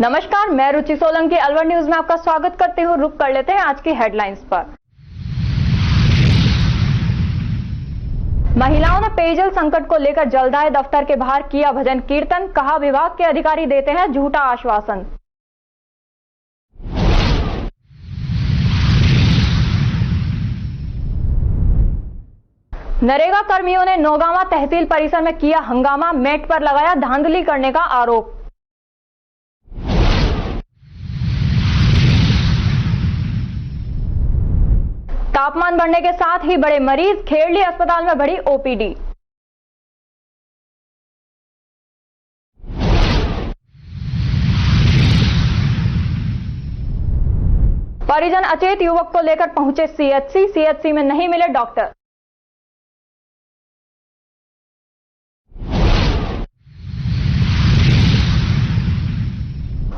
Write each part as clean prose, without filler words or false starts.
नमस्कार, मैं रुचि सोलंकी अलवर न्यूज में आपका स्वागत करती हूँ। रुक कर लेते हैं आज की हेडलाइंस पर। महिलाओं ने पेयजल संकट को लेकर जलदाय दफ्तर के बाहर किया भजन कीर्तन, कहा विभाग के अधिकारी देते हैं झूठा आश्वासन। नरेगा कर्मियों ने नौगांवा तहसील परिसर में किया हंगामा, मेट पर लगाया धांधली करने का आरोप। तापमान बढ़ने के साथ ही बड़े मरीज, खेरली अस्पताल में बढ़ी ओपीडी। परिजन अचेत युवक को लेकर पहुंचे सीएचसी में नहीं मिले डॉक्टर।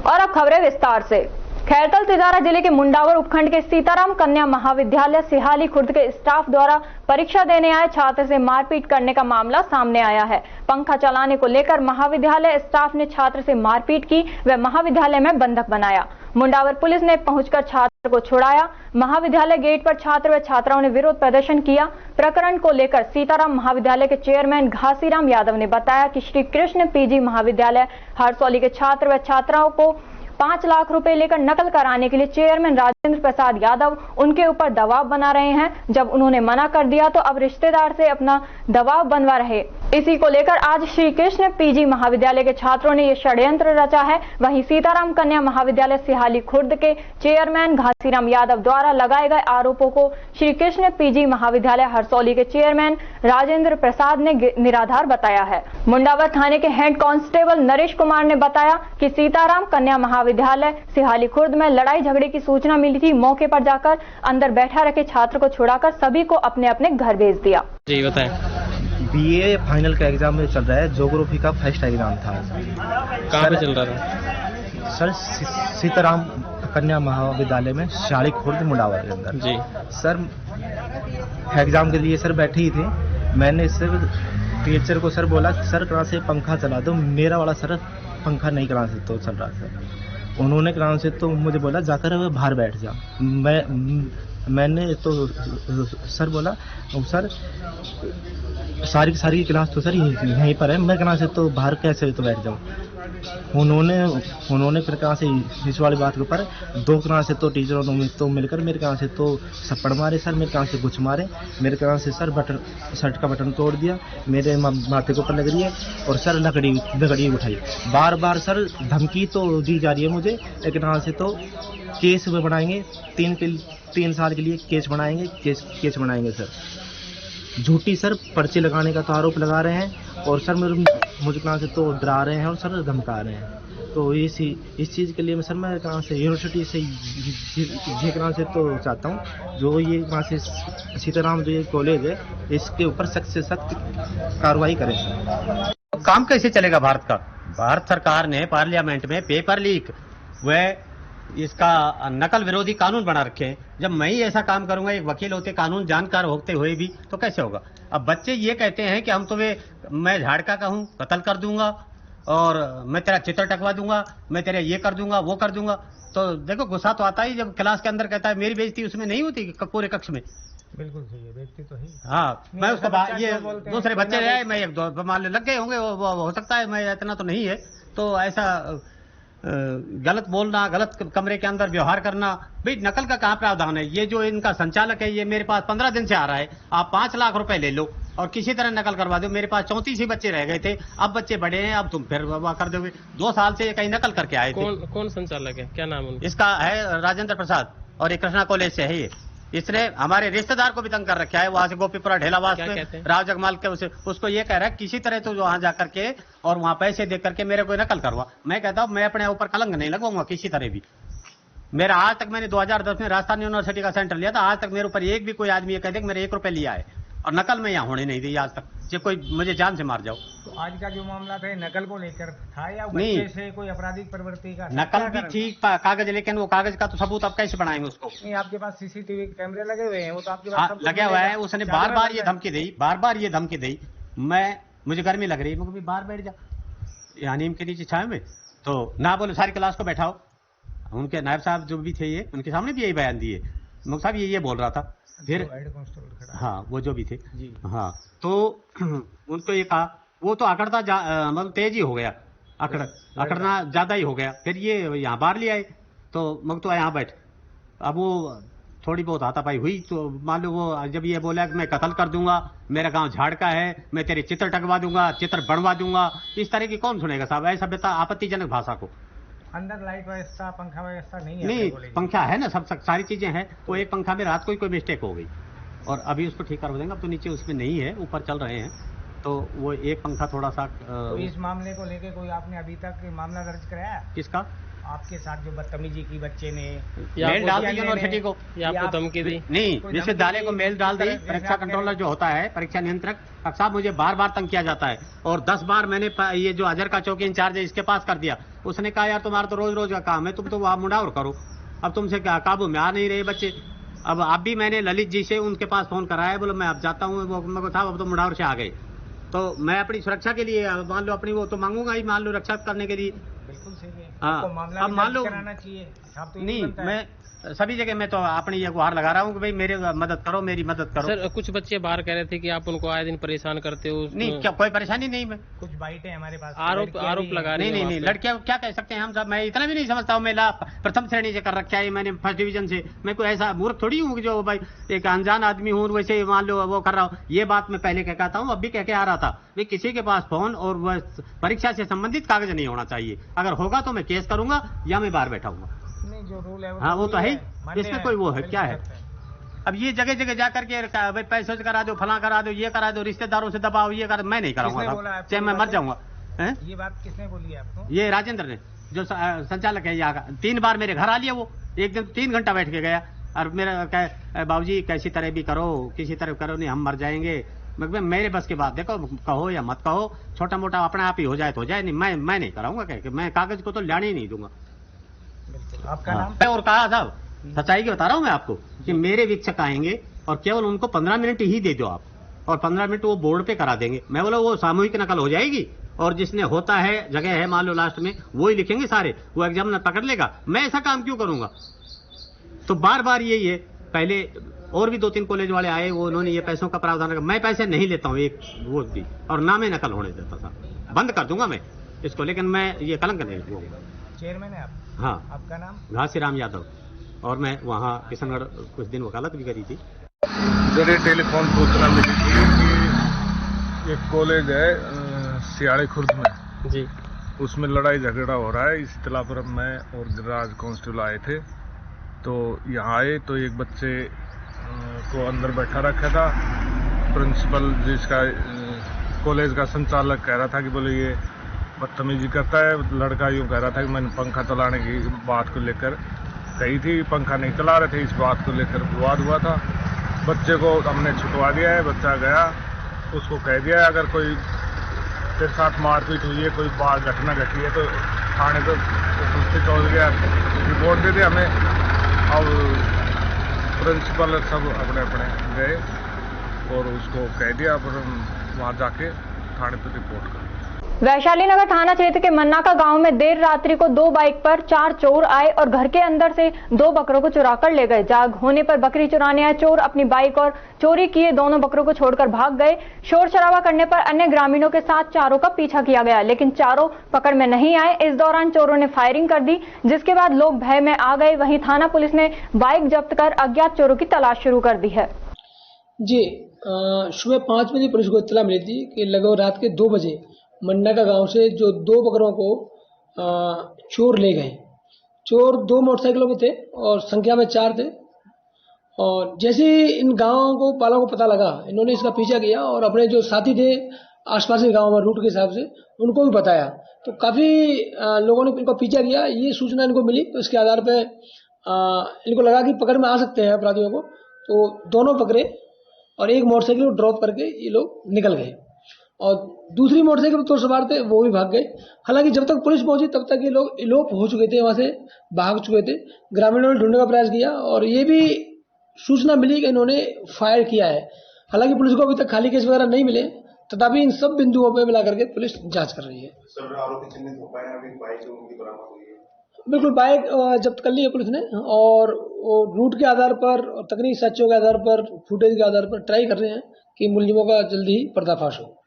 और अब खबरें विस्तार से। खैरतल तिजारा जिले के मुंडावर उपखंड के सीताराम कन्या महाविद्यालय सिहाली खुर्द के स्टाफ द्वारा परीक्षा देने आए छात्र से मारपीट करने का मामला सामने आया है। पंखा चलाने को लेकर महाविद्यालय स्टाफ ने छात्र से मारपीट की व महाविद्यालय में बंधक बनाया। मुंडावर पुलिस ने पहुंचकर छात्र को छुड़ाया। महाविद्यालय गेट पर छात्र व छात्राओं ने विरोध प्रदर्शन किया। प्रकरण को लेकर सीताराम महाविद्यालय के चेयरमैन घासीराम यादव ने बताया कि श्री कृष्ण पीजी महाविद्यालय हरसौली के छात्र व छात्राओं को 5 लाख रुपए लेकर नकल कराने के लिए चेयरमैन राजेंद्र प्रसाद यादव उनके ऊपर दबाव बना रहे हैं। जब उन्होंने मना कर दिया तो अब रिश्तेदार से अपना दबाव बनवा रहे। इसी को लेकर आज श्री कृष्ण पीजी महाविद्यालय के छात्रों ने ये षड्यंत्र रचा है। वहीं सीताराम कन्या महाविद्यालय सिहाली खुर्द के चेयरमैन घासीराम यादव द्वारा लगाए गए आरोपों को श्री कृष्ण पीजी महाविद्यालय हरसौली के चेयरमैन राजेंद्र प्रसाद ने निराधार बताया है। मुंडावर थाने के हेड कांस्टेबल नरेश कुमार ने बताया कि सीताराम कन्या महाविद्यालय सिहाली खुर्द में लड़ाई झगड़े की सूचना मिली थी। मौके पर जाकर अंदर बैठा रखे छात्र को छुड़ाकर सभी को अपने अपने घर भेज दिया। जी बताएं। बीए फाइनल का एग्जाम में चल रहा है। ज्योग्राफी का फर्स्ट एग्जाम था। कहाँ पे चल रहा था सर? सीताराम कन्या महाविद्यालय में सिहाली खुर्द मुंडावर के अंदर। जी सर एग्जाम के लिए सर बैठे ही थे। मैंने सर टीचर को सर बोला सर कहाँ से पंखा चला दो। मेरा वाला सर पंखा नहीं कहाँ से तो चल रहा था। उन्होंने कहाँ से तो मुझे बोला जाकर बाहर बैठ जा। मैंने तो सर बोला सर सारी क्लास तो सर यहीं पर है, मैं कहाँ से तो बाहर कैसे तो बैठ जाऊँ। उन्होंने फिर कहाँ से इस वाली बात के ऊपर 2 कहाँ से तो टीचरों ने तो मिलकर मेरे कहाँ से तो थप्पड़ मारे सर, मेरे कहाँ से गुछ मारे, मेरे कहाँ से सर शर्ट का बटन तोड़ दिया, मेरे माथे के ऊपर लग रही है और सर लकड़ी उठाई। बार सर धमकी तो दी जा रही है मुझे, लेकिन कहाँ से तो केस में बनाएंगे 3 साल के लिए केस बनाएंगे सर। झूठी सर पर्चे लगाने का तो आरोप लगा रहे हैं और सर मुझे कहाँ से तो डरा रहे हैं और सर धमका रहे हैं। तो इस चीज़ के लिए मैं कहाँ से यूनिवर्सिटी से ये कहाँ से तो चाहता हूँ जो ये कहाँ से सीताराम जो ये कॉलेज है इसके ऊपर सख्त से सख्त कार्रवाई करें सर। काम कैसे चलेगा भारत का? भारत सरकार ने पार्लियामेंट में पेपर लीक व इसका नकल विरोधी कानून बना रखे हैं। जब मैं ही ऐसा काम करूंगा, एक वकील होते कानून जानकार होते हुए भी, तो कैसे होगा? अब बच्चे ये कहते हैं कि हम मैं झाड़का का हूं, कत्ल कर दूंगा और मैं तेरा चित्र टकवा दूंगा, मैं तेरे ये कर दूंगा वो कर दूंगा। तो देखो गुस्सा तो आता ही जब क्लास के अंदर कहता है मेरी बेइज्जती उसमें नहीं होती पूरे कक्ष में। बिल्कुल सही है, बेइज्जती तो है। हाँ, मैं उसका ये दूसरे बच्चे रहे, मैं 1-2 मान लग गए होंगे, वो हो सकता है, मैं इतना तो नहीं है। तो ऐसा गलत बोलना, गलत कमरे के अंदर व्यवहार करना, भाई नकल का कहाँ प्रावधान है? ये जो इनका संचालक है ये मेरे पास 15 दिन से आ रहा है, आप 5 लाख रुपए ले लो और किसी तरह नकल करवा दो। मेरे पास 34 ही बच्चे रह गए थे, अब बच्चे बड़े हैं, अब तुम फिर कर दोगे। 2 साल से ये कहीं नकल करके आए थे। कौन संचालक है, क्या नाम उनका? इसका है राजेंद्र प्रसाद और ये कृष्णा कॉलेज से है। ये इसने हमारे रिश्तेदार को भी तंग कर रखा है। वहां से गोपीपुरा ढेलावास में राव जगमाल के उसको ये कह रहा है किसी तरह तो वहां जाकर के और वहां पैसे दे करके मेरे को नकल करवा। मैं कहता हूं मैं अपने ऊपर कलंक नहीं लगवाऊंगा किसी तरह भी। मेरा आज तक मैंने 2010 में राजस्थान यूनिवर्सिटी का सेंटर लिया था, आज तक मेरे ऊपर एक भी कोई आदमी ये कह दे कि मेरे 1 रुपए लिया है और नकल में यहाँ होने नहीं दी आज तक। जो कोई मुझे जान से मार जाओ। तो आज का जो मामला था नकल को लेकर था या नहीं, बच्चे से कोई आपराधिक प्रवृत्ति का? नकल भी ठीक कागज, लेकिन वो कागज का तो सबूत आप कैसे बनाएंगे उसको? नहीं, आपके पास सीसीटीवी कैमरे लगे हुए हैं, वो तो आपके पास लगे हुआ है। उसने बार बार ये धमकी दी। मुझे गर्मी लग रही है, मुझे बाहर बैठ जा यहाँ नीम के नीचे छाए में, तो ना बोले सारी क्लास को बैठाओ। उनके नायब साहब जो भी थे ये उनके सामने भी यही बयान दिए, मुख्तार साहब ये बोल रहा था। फिर हेड कांस्टेबल खड़ा। हाँ वो जो भी थे जी। हाँ, तो उनको ये कहा, वो तो अकड़ता मतलब तेज ही हो गया, अकड़ना ज्यादा ही हो गया। फिर ये यहाँ बाहर ले आए, तो मग यहाँ बैठ। अब वो थोड़ी बहुत हाथापाई हुई, तो मान लो वो जब ये बोला कि मैं कत्ल कर दूंगा, मेरा गांव झाड़का है, मैं तेरे चित्र टकवा दूंगा, चित्र बनवा दूंगा, इस तरह की कौन सुनेगा साहब ऐसा आपत्तिजनक भाषा को। अंदर लाइट व्यवस्था, पंखा व्यवस्था नहीं है? नहीं, पंखा है ना, सब सारी चीजें हैं। वो एक पंखा में रात को ही कोई मिस्टेक हो गई और अभी उसको ठीक कर देंगे। अब तो नीचे उसमें नहीं है, ऊपर चल रहे हैं, तो वो एक पंखा थोड़ा सा तो इस मामले को लेके कोई आपने अभी तक मामला दर्ज कराया? किसका? आपके साथ जो बदतमीजी की बच्चे ने मेल डाल दी यूनिवर्सिटी को, या आपको धमकी दी? नहीं, विश्वविद्यालय को मेल डाल दी। परीक्षा कंट्रोलर जो होता है, परीक्षा नियंत्रक साहब, मुझे बार बार तंग किया जाता है और 10 बार मैंने ये जो अजर का चौकी इंचार्ज है इसके पास कर दिया। उसने कहा यार तुम्हारा तो रोज रोज का काम है, तुम तो वहाँ मुंडावर करो, अब तुमसे काबू में आ नहीं रहे बच्चे। अब भी मैंने ललित जी से उनके पास फोन कराया, बोलो मैं अब जाता हूँ, वो साहब अब तो मुंडावर से आ गए। तो मैं अपनी सुरक्षा के लिए मान लो अपनी वो तो मांगूंगा ही, मान लो रक्षा करने के लिए। बिल्कुल सही है। हाँ, आपको मामला अब मान लो कराना चाहिए। आप तो नहीं, मैं सभी जगह मैं तो अपनी ये गुहार लगा रहा हूँ कि भाई मेरे मदद करो, मेरी मदद करो। सर कुछ बच्चे बाहर कह रहे थे कि आप उनको आए दिन परेशान करते हो। नहीं, क्या कोई परेशानी नहीं। मैं कुछ बाइटें हमारे पास आरोप लगा रहे नहीं, लड़कियां क्या कह सकते हैं हम सब। मैं इतना भी नहीं समझता हूँ, मेरा प्रथम श्रेणी से कर रखा है मैंने, फर्स्ट डिवीजन से। मैं कोई ऐसा मूर्ख थोड़ी हूँ जो भाई एक अनजान आदमी हूँ वैसे मान लो वो कर रहा हूँ। ये बात मैं पहले कहता हूँ, अब भी कह के आ रहा था, भाई किसी के पास फोन और वह परीक्षा से संबंधित कागज नहीं होना चाहिए। अगर होगा तो मैं केस करूंगा या मैं बाहर बैठाऊंगा। नहीं, जो रूल है हाँ वो तो है, इसमें कोई वो है क्या है। अब ये जगह जगह जा करके भाई पैसों से करा दो, फला करा दो, ये करा दो, रिश्तेदारों से दबाओ, ये करा, मैं नहीं कराऊंगा, चाहे मैं मर जाऊंगा। ये बात किसने बोली है आपको? ये राजेंद्र ने, जो संचालक है यहाँ का। 3 बार मेरे घर आ लिया वो, एक दिन 3 घंटा बैठ के गया और मेरा कहे बाबूजी कैसी तरह भी करो, किसी तरह करो, नहीं हम मर जाएंगे। मतलब मेरे बस की बात, देखो कहो या मत कहो, छोटा मोटा अपने आप ही हो जाए तो हो जाए, नहीं मैं नहीं कराऊंगा, कह के मैं कागज को तो लाने ही नहीं दूंगा। आपका नाम? और कहा साहब, सच्चाई की बता रहा हूँ मैं आपको कि मेरे वीक्षक आएंगे और केवल उनको 15 मिनट ही दे दो आप, और 15 मिनट वो बोर्ड पे करा देंगे। मैं बोला वो सामूहिक नकल हो जाएगी और जिसने होता है जगह है मान लो लास्ट में वो ही लिखेंगे सारे, वो एग्जामिनर पकड़ लेगा। मैं ऐसा काम क्यों करूंगा? तो बार बार यही है। पहले और भी 2-3 कॉलेज वाले आए, वो उन्होंने ये पैसों का प्रावधान रखा। मैं पैसे नहीं लेता हूँ एक वो भी, और ना मैं नकल होने देता था। बंद कर दूंगा मैं इसको, लेकिन मैं ये कलंक नहीं दूंगा। चेयरमैन है आप? हाँ। आपका नाम? घासीराम यादव। और मैं वहाँ किशनगढ़ कुछ दिन वकालत भी करी थी। जरिए टेलीफोन सूचना मिली थी कि एक कॉलेज है सियाड़ी खुर्द में जी, उसमें लड़ाई झगड़ा हो रहा है। इस इत्तला पर मैं और गिरिराज कांस्टेबल आए थे। तो यहाँ आए तो एक बच्चे को अंदर बैठा रखा था। प्रिंसिपल जिसका कॉलेज का संचालक कह रहा था कि बोले ये बदतमीजी करता है। लड़का यूँ कह रहा था कि मैंने पंखा चलाने की बात को लेकर कही थी, पंखा नहीं चला रहे थे, इस बात को लेकर विवाद हुआ था। बच्चे को हमने छुटवा दिया है। बच्चा गया, उसको कह दिया है अगर कोई तेरे साथ मारपीट हुई है, कोई बात घटना घटी है तो थाने पे उपस्थित हो गया, रिपोर्ट दे दे हमें। और प्रिंसिपल सब अपने अपने गए और उसको कह दिया, पर वहाँ जाके थाने पे रिपोर्ट कर। वैशाली नगर थाना क्षेत्र के मन्नाका गांव में देर रात्रि को 2 बाइक पर 4 चोर आए और घर के अंदर से 2 बकरों को चुरा कर ले गए। जाग होने पर बकरी चुराने आए चोर अपनी बाइक और चोरी किए दोनों बकरों को छोड़कर भाग गए। शोर शराबा करने पर अन्य ग्रामीणों के साथ चारों का पीछा किया गया, लेकिन चारों पकड़ में नहीं आए। इस दौरान चोरों ने फायरिंग कर दी, जिसके बाद लोग भय में आ गए। वहीं थाना पुलिस ने बाइक जब्त कर अज्ञात चोरों की तलाश शुरू कर दी है। जी, सुबह 5 बजे पुलिस को इत्तला मिली थी कि लगभग रात के 2 बजे मन्नाका गांव से जो 2 बकरों को चोर ले गए। चोर 2 मोटरसाइकिलों में थे और संख्या में 4 थे। और जैसे ही इन गांवों को वालों को पता लगा, इन्होंने इसका पीछा किया और अपने जो साथी थे आसपास के गांव में रूट के हिसाब से उनको भी बताया। तो काफ़ी लोगों ने इनका पीछा किया। ये सूचना इनको मिली तो इसके आधार पर इनको लगा कि पकड़ में आ सकते हैं अपराधियों को, तो दोनों पकड़े और एक मोटरसाइकिल को ड्रॉप करके ये लोग निकल गए। और दूसरी मोटरसाइकिल पर तो सवार थे वो भी भाग गए। हालांकि जब तक पुलिस पहुंची तब तक ये लोग इलोप हो चुके थे, वहां से भाग चुके थे। ग्रामीणों ने ढूंढने का प्रयास किया और ये भी सूचना मिली कि इन्होंने फायर किया है। हालांकि पुलिस को अभी तक खाली केस वगैरह नहीं मिले, तथापि इन सब बिंदुओं पर मिला करके पुलिस जांच कर रही है। सर आरोपी चिन्हित हो पाए अभी बाइक जो उनकी बरामद हुई है? बिल्कुल, बाइक जब्त कर ली है पुलिस ने और रूट के आधार पर और तकनीकी साक्ष्यों के आधार पर, फुटेज के आधार पर ट्राई कर रहे हैं कि मुलजिमों का जल्दी ही पर्दाफाश हो।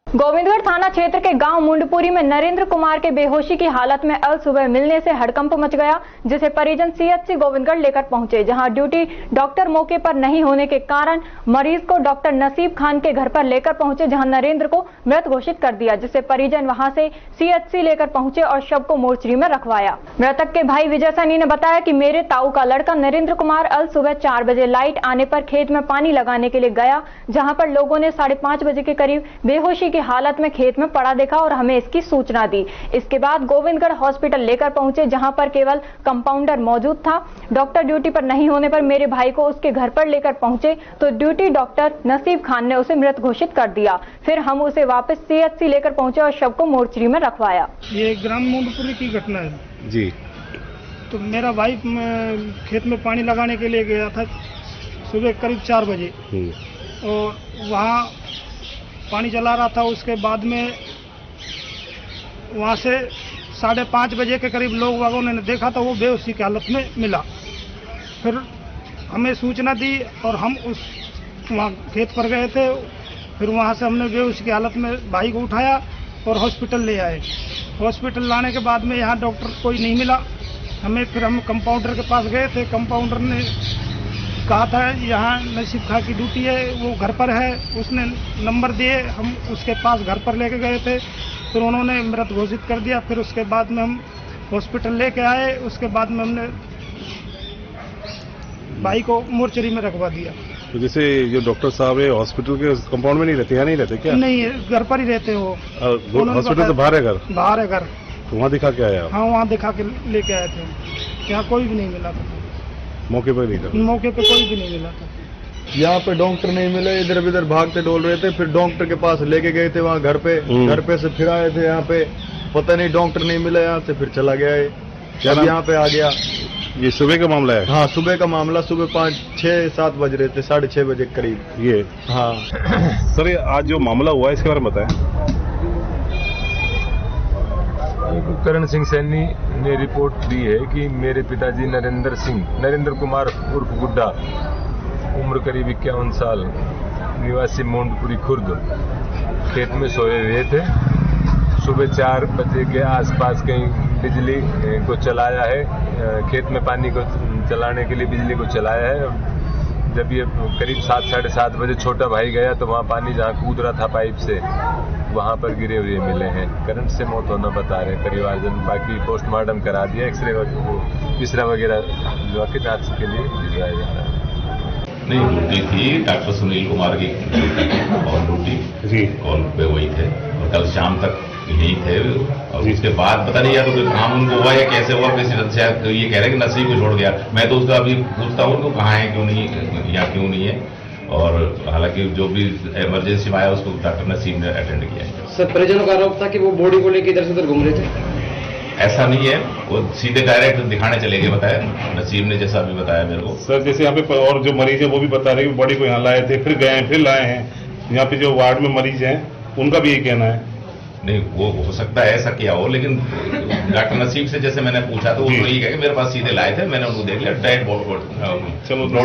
गोविंदगढ़ थाना क्षेत्र के गांव मुंडपुरी में नरेंद्र कुमार के बेहोशी की हालत में अल सुबह मिलने से हड़कंप मच गया, जिसे परिजन सीएचसी गोविंदगढ़ लेकर पहुंचे, जहां ड्यूटी डॉक्टर मौके पर नहीं होने के कारण मरीज को डॉक्टर नसीब खान के घर पर लेकर पहुंचे, जहां नरेंद्र को मृत घोषित कर दिया, जिसे परिजन वहां से सीएचसी लेकर पहुंचे और शव को मोर्चरी में रखवाया। मृतक के भाई विजय सैनी ने बताया कि मेरे ताऊ का लड़का नरेंद्र कुमार अल सुबह 4 बजे लाइट आने पर खेत में पानी लगाने के लिए गया, जहां पर लोगों ने 5:30 बजे के करीब बेहोशी की हालत में खेत में पड़ा देखा और हमें इसकी सूचना दी। इसके बाद गोविंदगढ़ हॉस्पिटल लेकर पहुंचे, जहां पर केवल कंपाउंडर मौजूद था। डॉक्टर ड्यूटी पर नहीं होने पर मेरे भाई को उसके घर पर लेकर पहुंचे तो ड्यूटी डॉक्टर नसीब खान ने उसे मृत घोषित कर दिया। फिर हम उसे वापस सीएचसी लेकर पहुंचे और शव को मोर्चरी में रखवाया। ये ग्राम मुंडपुरी की घटना है जी। तो मेरा भाई खेत में पानी लगाने के लिए गया था सुबह करीब 4 बजे और वहाँ पानी चला रहा था। उसके बाद में वहाँ से 5:30 बजे के करीब लोग वागों ने देखा तो वो बेहोशी की हालत में मिला। फिर हमें सूचना दी और हम उस वहाँ खेत पर गए थे। फिर वहाँ से हमने बेहोशी की हालत में भाई को उठाया और हॉस्पिटल ले आए। हॉस्पिटल लाने के बाद में यहाँ डॉक्टर कोई नहीं मिला हमें। फिर हम कंपाउंडर के पास गए थे। कंपाउंडर ने कहा था यहाँ नसीब खां की ड्यूटी है, वो घर पर है। उसने नंबर दिए, हम उसके पास घर पर लेके गए थे। फिर उन्होंने मृत घोषित कर दिया। फिर उसके बाद में हम हॉस्पिटल लेके आए। उसके बाद में हमने भाई को मोर्चरी में रखवा दिया। तो जैसे जो डॉक्टर साहब है हॉस्पिटल के कंपाउंड में नहीं रहते, यहाँ नहीं रहते क्या? नहीं, घर पर ही रहते हो। हॉस्पिटल से बाहर है घर? बाहर है घर। तो वहाँ दिखा के आए आप? हाँ, वहाँ दिखा के लेके आए थे। यहाँ कोई भी नहीं मिला था। मौके पर नहीं था? मौके पे कोई भी नहीं मिला था। यहाँ पे डॉक्टर नहीं मिले, इधर उधर भागते डोल रहे थे। फिर डॉक्टर के पास लेके गए थे वहाँ घर पे से फिर आए थे यहाँ पे, पता नहीं डॉक्टर नहीं मिला यहाँ से, फिर चला गया है। जब यहाँ पे आ गया। ये सुबह का मामला है? हाँ, सुबह का मामला। सुबह 5-6-7 बज रहे थे, 6:30 बजे के करीब ये। हाँ सर, ये आज जो मामला हुआ है इसके बारे में बताएं। करण सिंह सैनी ने रिपोर्ट दी है कि मेरे पिताजी नरेंद्र कुमार उर्फ गुड्डा, उम्र करीब 51 साल, निवासी मुंडपुरी खुर्द, खेत में सोए हुए थे। सुबह 4 बजे के आसपास कहीं बिजली को चलाया है, खेत में पानी को चलाने के लिए बिजली को चलाया है। जब ये करीब 7-7:30 बजे छोटा भाई गया तो वहाँ पानी जहाँ कूद रहा था पाइप से, वहाँ पर गिरे हुए मिले हैं। करंट से मौत होना बता रहे परिवारजन। बाकी पोस्टमार्टम करा दिया, एक्सरे वगैरह की जांच के लिए भिजवाया जा रहा है। नहीं, ड्यूटी थी डॉक्टर सुनील कुमार की और ड्यूटी जी कॉल पे वही थे और कल शाम तक यही थे। और उसके बाद पता नहीं या तो काम उनको हुआ या कैसे हुआ, शायद तो ये कह रहे हैं कि नसीब को छोड़ गया। मैं तो उसका अभी पूछता हूँ उनको कहाँ है, क्यों नहीं या क्यों नहीं है। और हालांकि जो भी इमरजेंसी में आया उसको डॉक्टर नसीब ने अटेंड किया है। सर, परिजनों का आरोप था कि वो बॉडी को लेकर इधर से उधर घूम रहे थे। ऐसा नहीं है, वो सीधे डायरेक्ट दिखाने चले गए, बताया नसीब ने, जैसा अभी बताया मेरे को। सर, जैसे यहाँ पे और जो मरीज है वो भी बता रहे हैं कि बॉडी को यहाँ लाए थे, फिर गए, फिर लाए हैं। यहाँ पे जो वार्ड में मरीज हैं उनका भी यही कहना है। नहीं, वो हो सकता है ऐसा किया हो, लेकिन डॉक्टर नसीब से जैसे मैंने पूछा तो उन्होंने ये कहा कि मेरे पास सीधे लाए थे, मैंने उनको देख लिया, डेड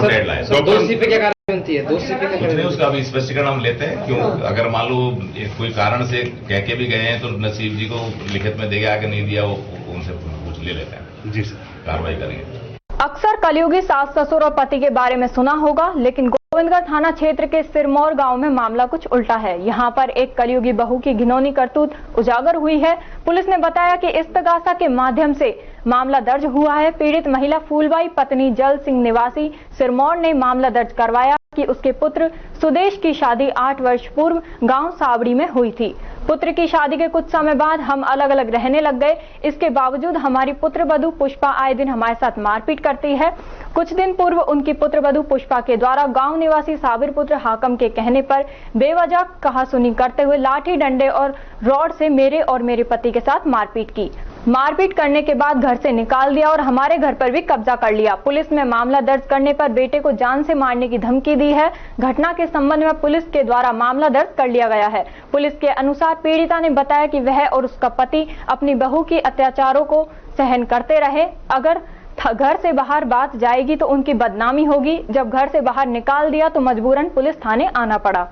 डेड लाए। दोषी पे क्या कार्रवाई बनती है? दोषी पे कुछ नहीं, उसका अभी स्पष्टीकरण हम लेते हैं। क्यों, अगर मान लो कोई कारण से कह के भी गए हैं तो नसीब जी को लिखित में देगा कि नहीं दिया, वो उनसे पूछ ले लेते हैं। जी सर, कार्रवाई करेंगे। अक्सर कलयुगी सास ससुर और पति के बारे में सुना होगा, लेकिन गोविंदगढ़ थाना क्षेत्र के सिरमौर गांव में मामला कुछ उल्टा है। यहां पर एक कलयुगी बहू की घिनौनी करतूत उजागर हुई है। पुलिस ने बताया कि इस्तगासा के माध्यम से मामला दर्ज हुआ है। पीड़ित महिला फूलबाई पत्नी जल सिंह निवासी सिरमौर ने मामला दर्ज करवाया कि उसके पुत्र सुदेश की शादी 8 वर्ष पूर्व गांव सावड़ी में हुई थी। पुत्र की शादी के कुछ समय बाद हम अलग अलग रहने लग गए। इसके बावजूद हमारी पुत्रवधू पुष्पा आए दिन हमारे साथ मारपीट करती है। कुछ दिन पूर्व उनकी पुत्रवधू पुष्पा के द्वारा गांव निवासी साबिर पुत्र हाकम के कहने पर बेवजह कहासुनी करते हुए लाठी डंडे और रॉड से मेरे और मेरे पति के साथ मारपीट की। मारपीट करने के बाद घर से निकाल दिया और हमारे घर पर भी कब्जा कर लिया। पुलिस में मामला दर्ज करने पर बेटे को जान से मारने की धमकी दी है। घटना के संबंध में पुलिस के द्वारा मामला दर्ज कर लिया गया है। पुलिस के अनुसार पीड़िता ने बताया कि वह और उसका पति अपनी बहू की अत्याचारों को सहन करते रहे। अगर घर से बाहर बात जाएगी तो उनकी बदनामी होगी। जब घर से बाहर निकाल दिया तो मजबूरन पुलिस थाने आना पड़ा।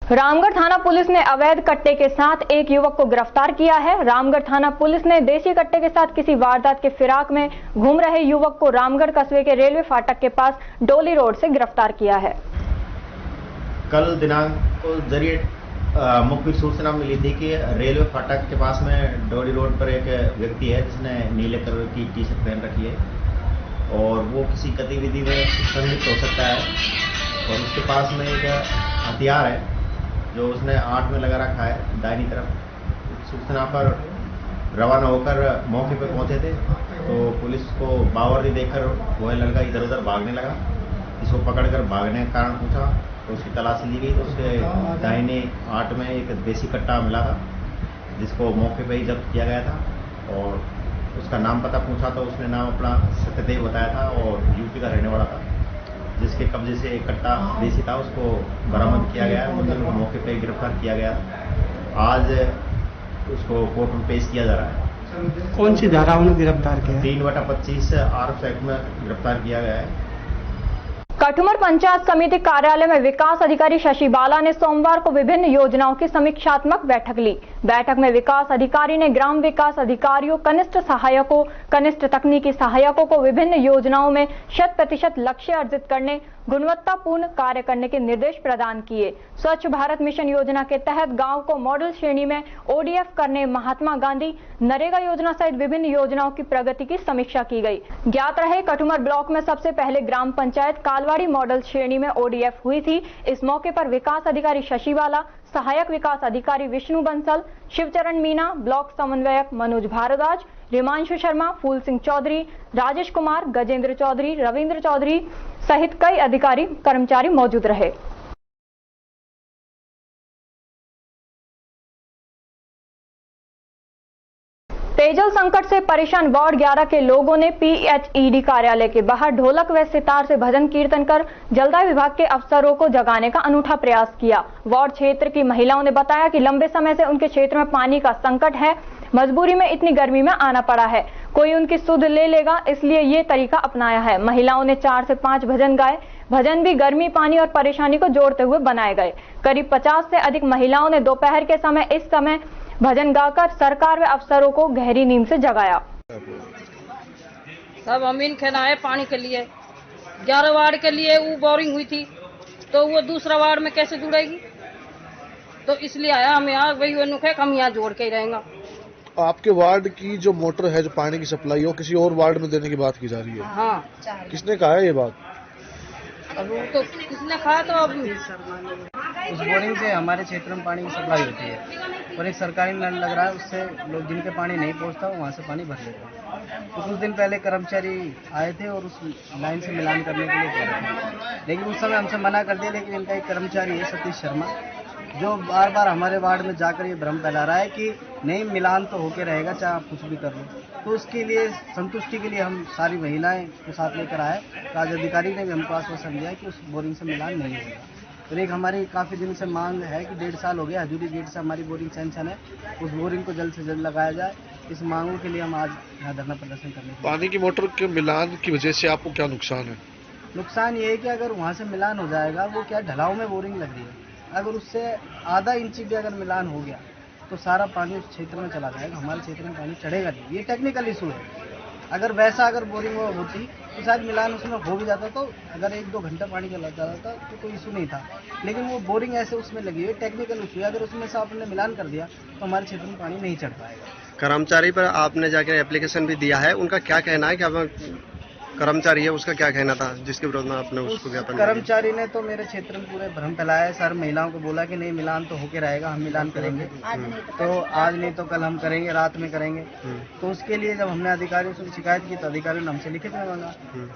रामगढ़ थाना पुलिस ने अवैध कट्टे के साथ एक युवक को गिरफ्तार किया है। रामगढ़ थाना पुलिस ने देशी कट्टे के साथ किसी वारदात के फिराक में घूम रहे युवक को रामगढ़ कस्बे के रेलवे फाटक के पास डोली रोड से गिरफ्तार किया है। कल दिनांक को जरिए मुखबिर सूचना मिली थी कि रेलवे फाटक के पास में डोली रोड पर एक व्यक्ति है जिसने नीले कलर की टी शर्ट पहन रखी है और वो किसी गतिविधि में संलिप्त हो सकता है और उसके पास में एक हथियार है जो उसने आंट में लगा रखा है दाहिनी तरफ। सूचना पर रवाना होकर मौके पर पहुंचे थे तो पुलिस को बावरी देखकर वह लड़का इधर उधर भागने लगा। इसको पकड़कर भागने का कारण पूछा तो उसकी तलाशी ली गई तो उसके दाहिने आंट में एक देसी कट्टा मिला था जिसको मौके पर ही जब्त किया गया था और उसका नाम पता पूछा तो उसने नाम अपना सत्यदेव बताया था और यूपी का रहने वाला था। जिसके कब्जे से एक कट्टा देसी था उसको बरामद किया गया। मुलजिम को मौके पर गिरफ्तार किया गया। आज उसको कोर्ट में पेश किया जा रहा है। कौन सी धाराओं में गिरफ्तार किया? 3/25 आर्म्स एक्ट में गिरफ्तार किया गया है। कठुमर पंचायत समिति कार्यालय में विकास अधिकारी शशि बाला ने सोमवार को विभिन्न योजनाओं की समीक्षात्मक बैठक ली। बैठक में विकास अधिकारी ने ग्राम विकास अधिकारियों, कनिष्ठ सहायकों, कनिष्ठ तकनीकी सहायकों को विभिन्न योजनाओं में 100% लक्ष्य अर्जित करने, गुणवत्तापूर्ण कार्य करने के निर्देश प्रदान किए। स्वच्छ भारत मिशन योजना के तहत गांव को मॉडल श्रेणी में ODF करने, महात्मा गांधी नरेगा योजना सहित विभिन्न योजनाओं की प्रगति की समीक्षा की गई। ज्ञात रहे कठुमर ब्लॉक में सबसे पहले ग्राम पंचायत कालवाड़ी मॉडल श्रेणी में ODF हुई थी। इस मौके पर विकास अधिकारी शशि बाला, सहायक विकास अधिकारी विष्णु बंसल, शिवचरण मीना, ब्लॉक समन्वयक मनोज भारद्वाज, हिमांशु शर्मा, फूल सिंह चौधरी, राजेश कुमार, गजेंद्र चौधरी, रविंद्र चौधरी सहित कई अधिकारी कर्मचारी मौजूद रहे। पेयजल संकट से परेशान वार्ड 11 के लोगों ने PHED कार्यालय के बाहर ढोलक व सितार से भजन कीर्तन कर जलदाय विभाग के अफसरों को जगाने का अनूठा प्रयास किया। वार्ड क्षेत्र की महिलाओं ने बताया कि लंबे समय से उनके क्षेत्र में पानी का संकट है। मजबूरी में इतनी गर्मी में आना पड़ा है, कोई उनकी सुध ले लेगा, इसलिए ये तरीका अपनाया है। महिलाओं ने 4 से 5 भजन गाए। भजन भी गर्मी, पानी और परेशानी को जोड़ते हुए बनाए गए। करीब 50 से अधिक महिलाओं ने दोपहर के समय इस समय भजन गाकर सरकार व अफसरों को गहरी नींद से जगाया। सब अमीन कहना है पानी के लिए 11 वार्ड के लिए वो बोरिंग हुई थी तो वो दूसरा वार्ड में कैसे जुड़ेगी, तो इसलिए आया हम यहाँ वही हम यहाँ जोड़ के ही रहेंगे। आपके वार्ड की जो मोटर है, जो पानी की सप्लाई हो, किसी और वार्ड में देने की बात की जा रही है। हाँ, किसने कहा है ये बात? अब वो तो किसने कहा, तो अब उस बोरिंग से हमारे क्षेत्र में पानी की सप्लाई होती है और एक सरकारी नल लग रहा है, उससे लोग जिनके पानी नहीं पहुंचता वहाँ से पानी भर लेते हैं। तो कुछ दिन पहले कर्मचारी आए थे और उस लाइन से मिलान करने के लिए कह रहे थे, लेकिन उस समय हमसे मना कर दिया। लेकिन इनका एक कर्मचारी है सतीश शर्मा, जो बार बार हमारे वार्ड में जाकर ये भ्रम फैला रहा है कि नहीं मिलान तो होके रहेगा चाहे आप कुछ भी कर लो। तो उसके लिए संतुष्टि के लिए हम सारी महिलाएं को साथ लेकर आए। राज्य अधिकारी ने भी हमको आश्वासन दिया कि उस बोरिंग से मिलान नहीं होगा। और एक हमारी काफ़ी दिन से मांग है कि 1.5 साल हो गया हजूरी गेट से हमारी बोरिंग सैंक्शन है, उस बोरिंग को जल्द से जल्द लगाया जाए। इस मांगों के लिए हम आज यहाँ धरना प्रदर्शन करने। पानी की मोटर के मिलान की वजह से आपको क्या नुकसान है? नुकसान ये है कि अगर वहाँ से मिलान हो जाएगा, वो क्या ढलाव में बोरिंग लग रही है, अगर उससे आधा इंच भी अगर मिलान हो गया तो सारा पानी उस क्षेत्र में चला जाएगा, हमारे क्षेत्र में पानी चढ़ेगा नहीं। ये टेक्निकल इशू है। अगर वैसा अगर बोरिंग होती तो शायद मिलान उसमें हो भी जाता, तो अगर 1-2 घंटा पानी चला जाता तो कोई इशू नहीं था। लेकिन वो बोरिंग ऐसे उसमें लगी हुई, टेक्निकल इशू है। अगर उसमें से आपने मिलान कर दिया तो हमारे क्षेत्र में पानी नहीं चढ़ पाएगा। कर्मचारी पर आपने जाकर एप्लीकेशन भी दिया है, उनका क्या कहना है? कि कर्मचारी है उसका क्या कहना था जिसके विरोध में आपने उसको ज्ञापन? कर्मचारी ने तो मेरे क्षेत्र में पूरे भ्रम फैलाया है सर। महिलाओं को बोला कि नहीं मिलान तो होके रहेगा, हम मिलान करेंगे, तो आज नहीं तो कल हम करेंगे, रात में करेंगे। तो उसके लिए जब हमने अधिकारियों से शिकायत की तो अधिकारियों ने हमसे लिखित में मांगा,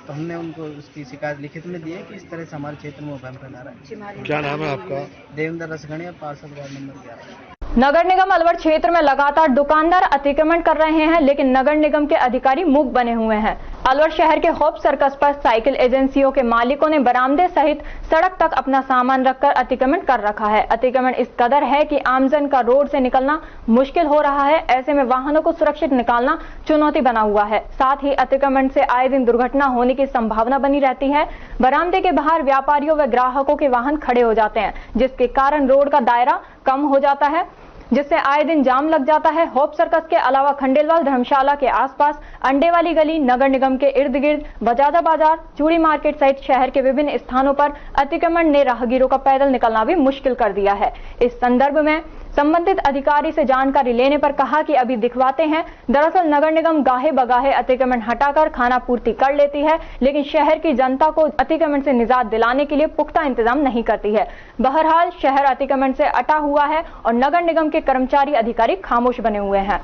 तो हमने उनको उसकी शिकायत लिखित में दी है कि इस तरह से हमारे क्षेत्र में भ्रम फैला रहा है। क्या नाम है आपका? देवेंद्र रसगणिया, पार्षद वार्ड नंबर 11। नगर निगम अलवर क्षेत्र में लगातार दुकानदार अतिक्रमण कर रहे हैं, लेकिन नगर निगम के अधिकारी मूक बने हुए हैं। अलवर शहर के होप सर्कस पर साइकिल एजेंसियों के मालिकों ने बरामदे सहित सड़क तक अपना सामान रखकर अतिक्रमण कर रखा है। अतिक्रमण इस कदर है कि आमजन का रोड से निकलना मुश्किल हो रहा है। ऐसे में वाहनों को सुरक्षित निकालना चुनौती बना हुआ है। साथ ही अतिक्रमण से आए दिन दुर्घटना होने की संभावना बनी रहती है। बरामदे के बाहर व्यापारियों व ग्राहकों के वाहन खड़े हो जाते हैं, जिसके कारण रोड का दायरा कम हो जाता है, जिससे आए दिन जाम लग जाता है। होप सर्कस के अलावा खंडेलवाल धर्मशाला के आसपास, अंडे वाली गली, नगर निगम के इर्द गिर्द, बजाजा बाजार, चूड़ी मार्केट सहित शहर के विभिन्न स्थानों पर अतिक्रमण ने राहगीरों का पैदल निकलना भी मुश्किल कर दिया है। इस संदर्भ में संबंधित अधिकारी से जानकारी लेने पर कहा कि अभी दिखवाते हैं। दरअसल नगर निगम गाहे बगाहे अतिक्रमण हटाकर खाना पूर्ति कर लेती है, लेकिन शहर की जनता को अतिक्रमण से निजात दिलाने के लिए पुख्ता इंतजाम नहीं करती है। बहरहाल शहर अतिक्रमण से अटा हुआ है और नगर निगम के कर्मचारी अधिकारी खामोश बने हुए हैं।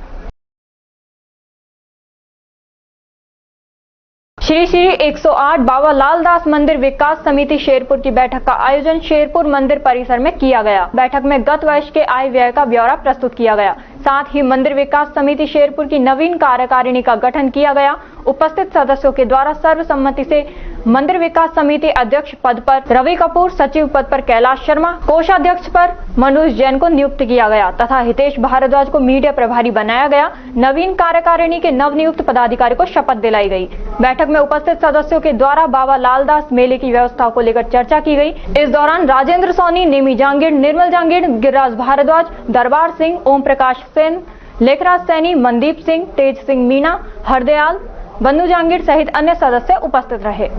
श्री 108 बाबा लालदास मंदिर विकास समिति शेरपुर की बैठक का आयोजन शेरपुर मंदिर परिसर में किया गया। बैठक में गत वर्ष के आय व्यय का ब्यौरा प्रस्तुत किया गया। साथ ही मंदिर विकास समिति शेरपुर की नवीन कार्यकारिणी का गठन किया गया। उपस्थित सदस्यों के द्वारा सर्वसम्मति से मंदिर विकास समिति अध्यक्ष पद पर रवि कपूर, सचिव पद पर कैलाश शर्मा, कोषाध्यक्ष पर मनोज जैन को नियुक्त किया गया तथा हितेश भारद्वाज को मीडिया प्रभारी बनाया गया। नवीन कार्यकारिणी के नवनियुक्त पदाधिकारी को शपथ दिलाई गई। बैठक में उपस्थित सदस्यों के द्वारा बाबा लालदास मेले की व्यवस्था को लेकर चर्चा की गई। इस दौरान राजेंद्र सोनी, नेमी जांगीर, निर्मल जांगीर, गिरिराज भारद्वाज, दरबार सिंह, ओम प्रकाश सेन, लेखराज सैनी, मनदीप सिंह, तेज सिंह मीणा, हरदयाल, बन्नू जांगीर सहित अन्य सदस्य उपस्थित रहे।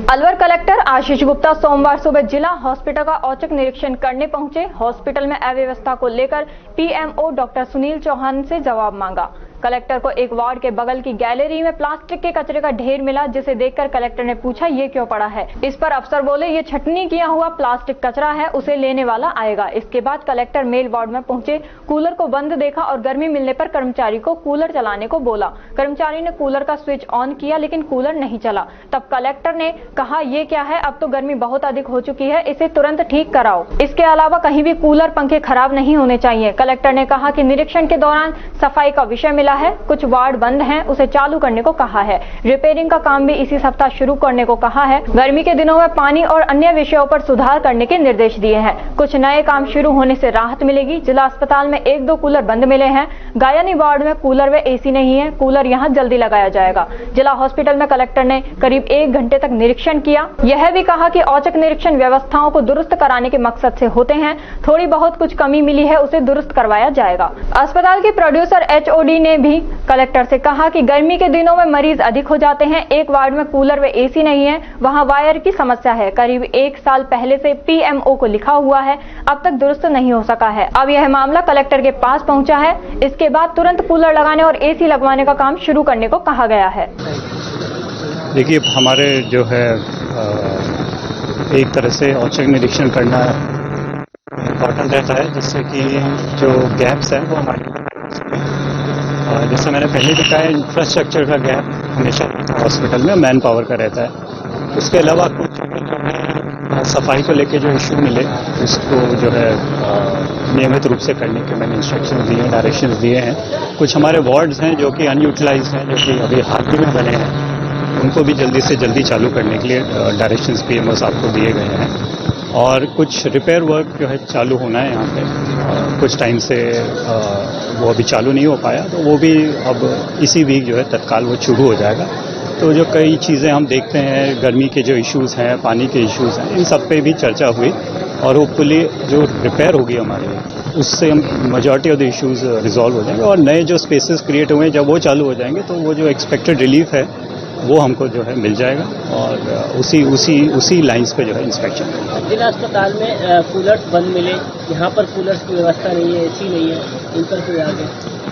अलवर कलेक्टर आशीष गुप्ता सोमवार सुबह जिला हॉस्पिटल का औचक निरीक्षण करने पहुंचे। हॉस्पिटल में अव्यवस्था को लेकर पीएमओ डॉक्टर सुनील चौहान से जवाब मांगा। कलेक्टर को एक वार्ड के बगल की गैलरी में प्लास्टिक के कचरे का ढेर मिला, जिसे देखकर कलेक्टर ने पूछा ये क्यों पड़ा है। इस पर अफसर बोले ये छटनी किया हुआ प्लास्टिक कचरा है, उसे लेने वाला आएगा। इसके बाद कलेक्टर मेल वार्ड में पहुंचे, कूलर को बंद देखा और गर्मी मिलने पर कर्मचारी को कूलर चलाने को बोला। कर्मचारी ने कूलर का स्विच ऑन किया, लेकिन कूलर नहीं चला। तब कलेक्टर ने कहा ये क्या है, अब तो गर्मी बहुत अधिक हो चुकी है, इसे तुरंत ठीक कराओ। इसके अलावा कहीं भी कूलर पंखे खराब नहीं होने चाहिए। कलेक्टर ने कहा कि निरीक्षण के दौरान सफाई का विषय मिला है, कुछ वार्ड बंद हैं, उसे चालू करने को कहा है। रिपेयरिंग का काम भी इसी सप्ताह शुरू करने को कहा है। गर्मी के दिनों में पानी और अन्य विषयों पर सुधार करने के निर्देश दिए हैं। कुछ नए काम शुरू होने से राहत मिलेगी। जिला अस्पताल में 1-2 कूलर बंद मिले हैं। गायनी वार्ड में कूलर व एसी नहीं है, कूलर यहां जल्दी लगाया जाएगा। जिला हॉस्पिटल में कलेक्टर ने करीब 1 घंटे तक निरीक्षण किया। यह भी कहा कि औचक निरीक्षण व्यवस्थाओं को दुरुस्त कराने के मकसद से होते हैं। थोड़ी बहुत कुछ कमी मिली है, उसे दुरुस्त करवाया जाएगा। अस्पताल के प्रोड्यूसर HOD ने भी कलेक्टर से कहा कि गर्मी के दिनों में मरीज अधिक हो जाते हैं। एक वार्ड में कूलर व एसी नहीं है, वहां वायर की समस्या है। करीब 1 साल पहले से PMO को लिखा हुआ है, अब तक दुरुस्त नहीं हो सका है। अब यह मामला कलेक्टर के पास पहुंचा है। इसके बाद तुरंत कूलर लगाने और एसी लगवाने का काम शुरू करने को कहा गया है। देखिए, हमारे जो है एक तरह से औचक निरीक्षण करना इम्पोर्टेंट रहता है, जिससे कि जो गैप्स हैं वो हमारे, जैसे मैंने पहले भी कहा, इंफ्रास्ट्रक्चर का गैप हमेशा हॉस्पिटल में मैन पावर का रहता है। उसके अलावा कुछ सफाई को लेके जो इशू मिले उसको जो है नियमित रूप से करने के मैंने इंस्ट्रक्शन दिए हैं, डायरेक्शंस दिए हैं। कुछ हमारे वार्ड्स हैं जो कि अनयूटिलाइज्ड हैं, जो कि अभी हाल ही में बने हैं, उनको भी जल्दी से जल्दी चालू करने के लिए डायरेक्शंस PMO साहब को दिए गए हैं। और कुछ रिपेयर वर्क जो है चालू होना है यहाँ पे, कुछ टाइम से वो अभी चालू नहीं हो पाया, तो वो भी अब इसी वीक जो है तत्काल वो शुरू हो जाएगा। तो जो कई चीज़ें हम देखते हैं, गर्मी के जो इश्यूज़ हैं, पानी के इश्यूज़ हैं, इन सब पे भी चर्चा हुई और होपफुली जो रिपेयर होगी हमारे, उससे हम majority of the issues resolve हो जाएंगे। और नए जो स्पेसेस क्रिएट हुए हैं, जब वो चालू हो जाएंगे तो वो जो एक्सपेक्टेड रिलीफ है वो हमको जो है मिल जाएगा और उसी लाइंस पे जो है इंस्पेक्शन। जिला अस्पताल में कूलर्स बंद मिले, यहाँ पर कूलर्स की व्यवस्था नहीं है, एसी नहीं है, इन पर कोई आगे?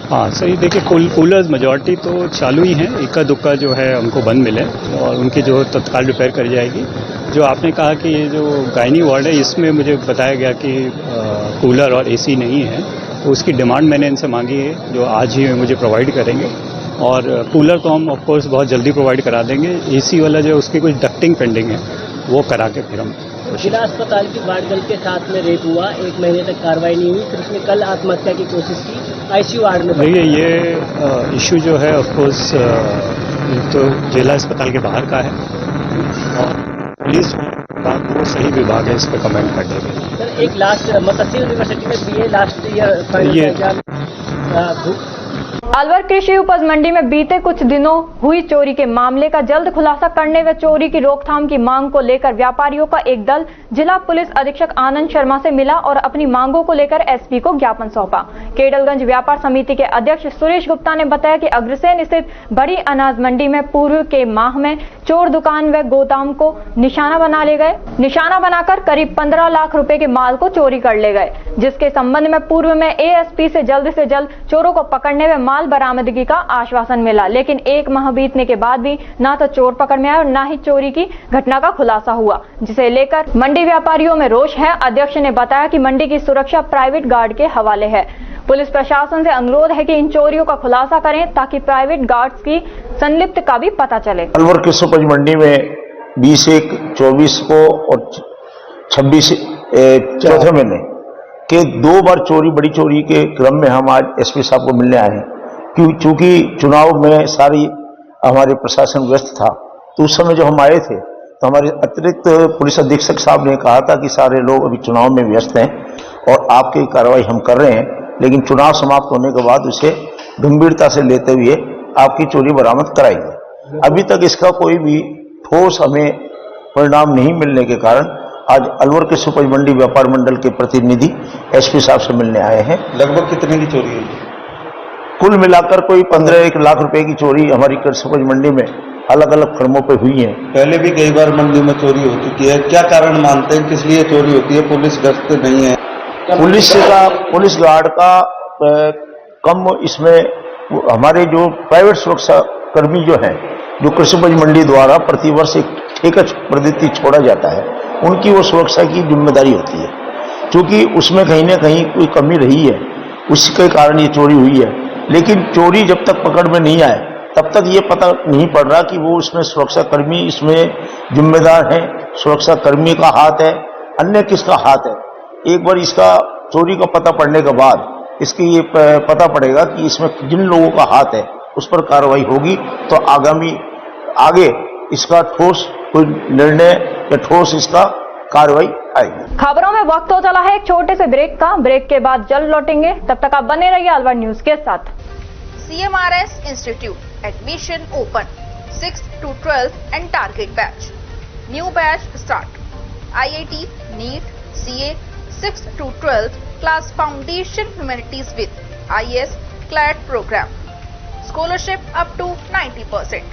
हाँ सही, देखिए कूलर्स मेजॉरिटी तो चालू ही हैं, इक्का दुक्का जो है हमको बंद मिले और उनकी जो तत्काल रिपेयर करी जाएगी। जो आपने कहा कि ये जो गायनी वार्ड है, इसमें मुझे बताया गया कि कूलर और एसी नहीं है, तो उसकी डिमांड मैंने इनसे मांगी है, जो आज ही मुझे प्रोवाइड करेंगे। और कूलर तो हम ऑफकोर्स बहुत जल्दी प्रोवाइड करा देंगे। एसी वाला जो है उसकी कुछ डक्टिंग पेंडिंग है, वो करा के फिर हम जिला अस्पताल की वार्ड गर्ल के साथ में रेप हुआ, 1 महीने तक कार्रवाई नहीं हुई, फिर उसने कल आत्महत्या की कोशिश की आईसीयू वार्ड में। देखिए ये इशू जो है ऑफकोर्स तो जिला अस्पताल के बाहर का है और पुलिस विभाग वो सही विभाग है इस पर कमेंट करने के। सर एक लास्ट मत्स्य यूनिवर्सिटी में BA last year final exam Alwar कृषि उपज मंडी में बीते कुछ दिनों हुई चोरी के मामले का जल्द खुलासा करने व चोरी की रोकथाम की मांग को लेकर व्यापारियों का एक दल जिला पुलिस अधीक्षक आनंद शर्मा से मिला और अपनी मांगों को लेकर एसपी को ज्ञापन सौंपा। केडलगंज व्यापार समिति के अध्यक्ष सुरेश गुप्ता ने बताया कि अग्रसेन स्थित बड़ी अनाज मंडी में पूर्व के माह में चोर दुकान व गोदाम को निशाना बनाकर करीब 15 लाख रुपए के माल को चोरी कर ले गए, जिसके संबंध में पूर्व में एएसपी से जल्द चोरों को पकड़ने व माल बरामदगी का आश्वासन मिला, लेकिन 1 माह बीतने के बाद भी ना तो चोर पकड़ में आए और ना ही चोरी की घटना का खुलासा हुआ, जिसे लेकर मंडी व्यापारियों में रोष है। अध्यक्ष ने बताया कि मंडी की सुरक्षा प्राइवेट गार्ड के हवाले है। पुलिस प्रशासन से अनुरोध है कि इन चोरियों का खुलासा करें ताकि प्राइवेट गार्ड्स की संलिप्त का भी पता चले। अलवर कृषि उपज मंडी में 20/1/24 को और 26 चौथे महीने के 2 बार बड़ी चोरी के क्रम में हम आज एसपी साहब को मिलने आए हैं। क्योंकि चुनाव में सारी हमारे प्रशासन व्यस्त था, तो उस समय जब हम आए थे तो हमारे अतिरिक्त पुलिस अधीक्षक साहब ने कहा था कि सारे लोग अभी चुनाव में व्यस्त हैं और आपकी कार्रवाई हम कर रहे हैं, लेकिन चुनाव समाप्त होने के बाद उसे गंभीरता से लेते हुए आपकी चोरी बरामद कराएंगे। अभी तक इसका कोई भी ठोस हमें परिणाम नहीं मिलने के कारण आज अलवर कृषि उपज मंडी व्यापार मंडल के प्रतिनिधि एसपी साहब से मिलने आए हैं। लगभग कितने की चोरी हुई? कुल मिलाकर कोई 15 लाख रुपए की चोरी हमारी कृषि उपज मंडी में अलग अलग फर्मों पे हुई है। पहले भी कई बार मंडी में चोरी हो चुकी है, क्या कारण मानते हैं, किस लिए चोरी होती है? पुलिस गश्त नहीं है, पुलिस गार्ड का कम इसमें हमारे जो प्राइवेट सुरक्षा कर्मी जो हैं, जो कृषि उपज मंडी द्वारा प्रतिवर्ष एक ठेका प्रवृत्ति छोड़ा जाता है, उनकी वो सुरक्षा की जिम्मेदारी होती है। क्योंकि उसमें कहीं ना कहीं कोई कमी रही है, उसके कारण ये चोरी हुई है। लेकिन चोरी जब तक पकड़ में नहीं आए तब तक ये पता नहीं पड़ रहा कि वो उसमें सुरक्षा कर्मी इसमें जिम्मेदार है, सुरक्षा कर्मी का हाथ है, अन्य किसका हाथ है। एक बार इसका चोरी का पता पड़ने के बाद इसकी ये पता पड़ेगा कि इसमें जिन लोगों का हाथ है उस पर कार्रवाई होगी, तो आगे इसका ठोस कोई निर्णय या ठोस इसका कार्रवाई आएगी। खबरों में वक्त हो चला है एक छोटे से ब्रेक का। ब्रेक के बाद जल्द लौटेंगे, तब तक आप बने रहिए अलवर न्यूज के साथ। CMRS Institute admission open 6th to 12th and target batch. New batch start. IIT, NEET, CA 6th to 12th class foundation humanities with IS CLAT program. Scholarship up to 90%.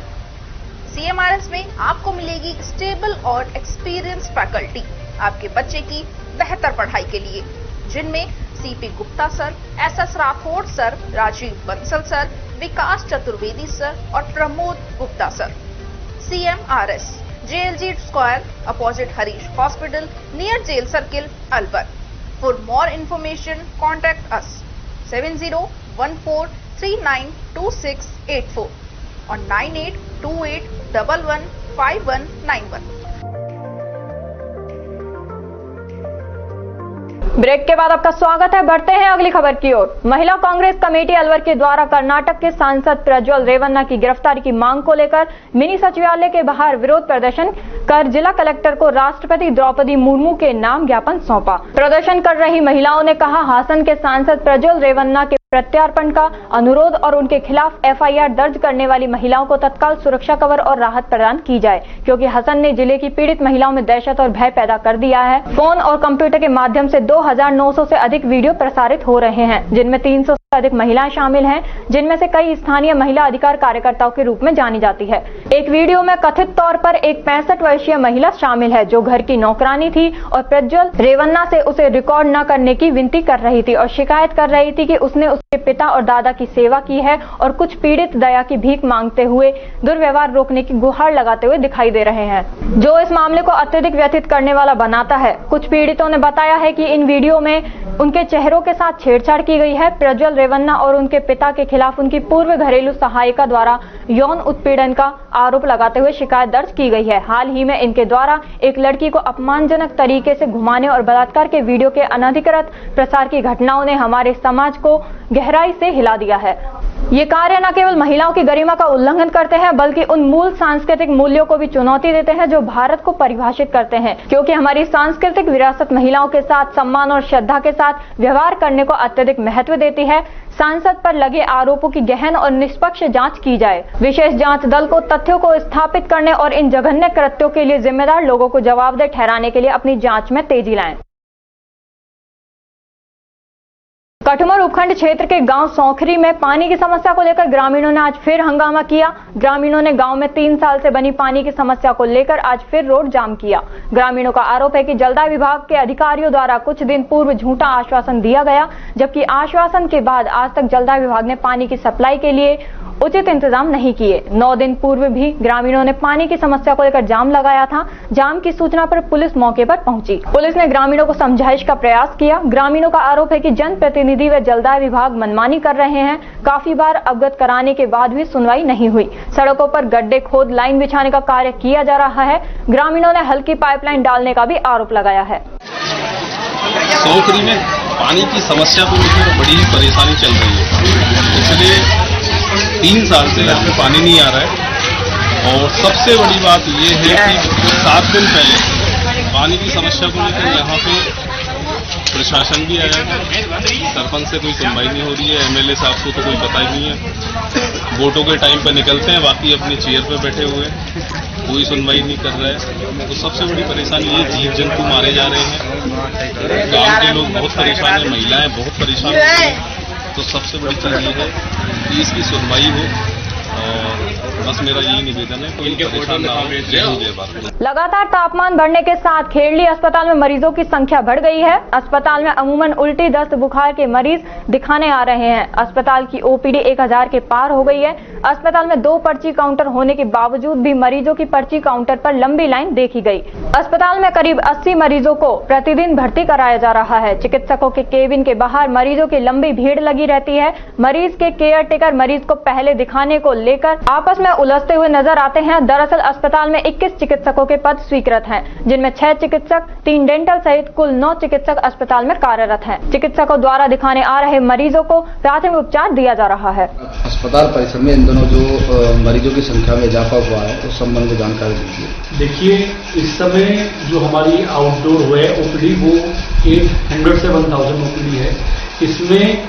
CMRS में आपको मिलेगी stable और experience faculty आपके बच्चे की बेहतर पढ़ाई के लिए, जिनमें CP Gupta sir, SS Rathore sir, Rajeev Bansal sir, Vikas Chaturvedi sir और Pramod Gupta sir. CMRS JLG square opposite Harish hospital near jail circle Alwar. For more information contact us 7014392684 और 9828115191। ब्रेक के बाद आपका स्वागत है। बढ़ते हैं अगली खबर की ओर। महिला कांग्रेस कमेटी अलवर के द्वारा कर्नाटक के सांसद प्रज्वल रेवन्ना की गिरफ्तारी की मांग को लेकर मिनी सचिवालय के बाहर विरोध प्रदर्शन कर जिला कलेक्टर को राष्ट्रपति द्रौपदी मुर्मू के नाम ज्ञापन सौंपा। प्रदर्शन कर रही महिलाओं ने कहा, हासन के सांसद प्रज्वल रेवन्ना के प्रत्यार्पण का अनुरोध और उनके खिलाफ FIR दर्ज करने वाली महिलाओं को तत्काल सुरक्षा कवर और राहत प्रदान की जाए, क्योंकि हसन ने जिले की पीड़ित महिलाओं में दहशत और भय पैदा कर दिया है। फोन और कंप्यूटर के माध्यम से 2900 से अधिक वीडियो प्रसारित हो रहे हैं, जिनमें 300 से अधिक महिलाएं शामिल हैं, जिनमें से कई स्थानीय महिला अधिकार कार्यकर्ताओं के रूप में जानी जाती है। एक वीडियो में कथित तौर पर एक 65 वर्षीय महिला शामिल है, जो घर की नौकरानी थी और प्रज्वल रेवन्ना से उसे रिकॉर्ड न करने की विनती कर रही थी और शिकायत कर रही थी कि उसने उसके पिता और दादा की सेवा की है, और कुछ पीड़ित दया की भीख मांगते हुए दुर्व्यवहार रोकने की गुहार लगाते हुए दिखाई दे रहे हैं, जो इस मामले को अत्यधिक व्यथित करने वाला बनाता है। कुछ पीड़ितों ने बताया है कि इन वीडियो में उनके चेहरों के साथ छेड़छाड़ की गई है। प्रज्वल रेवन्ना और उनके पिता के खिलाफ उनकी पूर्व घरेलू सहायिका द्वारा यौन उत्पीड़न का आरोप लगाते हुए शिकायत दर्ज की गई है। हाल ही में इनके द्वारा एक लड़की को अपमानजनक तरीके से घुमाने और बलात्कार के वीडियो के अनधिकृत प्रसार की घटनाओं ने हमारे समाज को गहराई से हिला दिया है। ये कार्य न केवल महिलाओं की गरिमा का उल्लंघन करते हैं बल्कि उन मूल सांस्कृतिक मूल्यों को भी चुनौती देते हैं जो भारत को परिभाषित करते हैं, क्योंकि हमारी सांस्कृतिक विरासत महिलाओं के साथ सम्मान और श्रद्धा के साथ व्यवहार करने को अत्यधिक महत्व देती है। सांसद पर लगे आरोपों की गहन और निष्पक्ष जांच की जाए। विशेष जांच दल को तथ्यों को स्थापित करने और इन जघन्य कृत्यों के लिए जिम्मेदार लोगों को जवाबदेह ठहराने के लिए अपनी जांच में तेजी लाएं। कठुमर उपखंड क्षेत्र के गांव सौखरी में पानी की समस्या को लेकर ग्रामीणों ने आज फिर हंगामा किया। ग्रामीणों ने गांव में 3 साल से बनी पानी की समस्या को लेकर आज फिर रोड जाम किया। ग्रामीणों का आरोप है कि जलदाय विभाग के अधिकारियों द्वारा कुछ दिन पूर्व झूठा आश्वासन दिया गया, जबकि आश्वासन के बाद आज तक जलदाय विभाग ने पानी की सप्लाई के लिए उचित इंतजाम नहीं किए। 9 दिन पूर्व भी ग्रामीणों ने पानी की समस्या को लेकर जाम लगाया था। जाम की सूचना पर पुलिस मौके पर पहुंची। पुलिस ने ग्रामीणों को समझाइश का प्रयास किया। ग्रामीणों का आरोप है कि जनप्रतिनिधि व जलदाय विभाग मनमानी कर रहे हैं। काफी बार अवगत कराने के बाद भी सुनवाई नहीं हुई। सड़कों पर गड्ढे खोद लाइन बिछाने का कार्य किया जा रहा है। ग्रामीणों ने हल्की पाइपलाइन डालने का भी आरोप लगाया है। सौखरी में पानी की समस्या को लेकर बड़ी ही परेशानी चल रही है। इसलिए 3 साल से यहाँ पे पानी नहीं आ रहा है और सबसे बड़ी बात ये है कि 7 दिन पहले पानी की समस्या को लेकर यहाँ पे प्रशासन भी आया है। सरपंच से कोई सुनवाई नहीं हो रही है। एमएलए साहब को तो कोई पता ही नहीं है। वोटों के टाइम पर निकलते हैं, बाकी अपनी चेयर पे बैठे हुए हैं, कोई सुनवाई नहीं कर रहा है। तो सबसे बड़ी परेशानी ये जीव जंतु मारे जा रहे हैं। गाँव के लोग बहुत परेशान हैं, महिलाएं बहुत परेशान हैं। तो सबसे बड़ी चीज ये है कि इसकी सुनवाई हो और बस मेरा यही निवेदन है, कोई परेशान ना हो। जय हिंद, जय भारत। लगातार तापमान बढ़ने के साथ खेड़ली अस्पताल में मरीजों की संख्या बढ़ गई है। अस्पताल में अमूमन उल्टी, दस्त, बुखार के मरीज दिखाने आ रहे हैं। अस्पताल की ओपीडी 1000 के पार हो गई है। अस्पताल में 2 पर्ची काउंटर होने के बावजूद भी मरीजों की पर्ची काउंटर पर लंबी लाइन देखी गई। अस्पताल में करीब 80 मरीजों को प्रतिदिन भर्ती कराया जा रहा है। चिकित्सकों के केबिन के बाहर मरीजों की लंबी भीड़ लगी रहती है। मरीज के केयर टेकर मरीज को पहले दिखाने को लेकर आपस में उलझते हुए नजर आते हैं। दरअसल अस्पताल में 21 चिकित्सकों के पद स्वीकृत हैं, जिनमें 6 चिकित्सक, 3 डेंटल सहित कुल 9 चिकित्सक अस्पताल में कार्यरत हैं। चिकित्सकों द्वारा दिखाने आ रहे मरीजों को प्राथमिक उपचार दिया जा रहा है। अस्पताल परिसर में इन दोनों जो मरीजों की संख्या में इजाफा हुआ है उस संबंध में जानकारी दीजिए। देखिए, इस समय जो हमारी आउटडोर हुए ओपीडी वो 800 से 1000 ओपीडी है। इसमें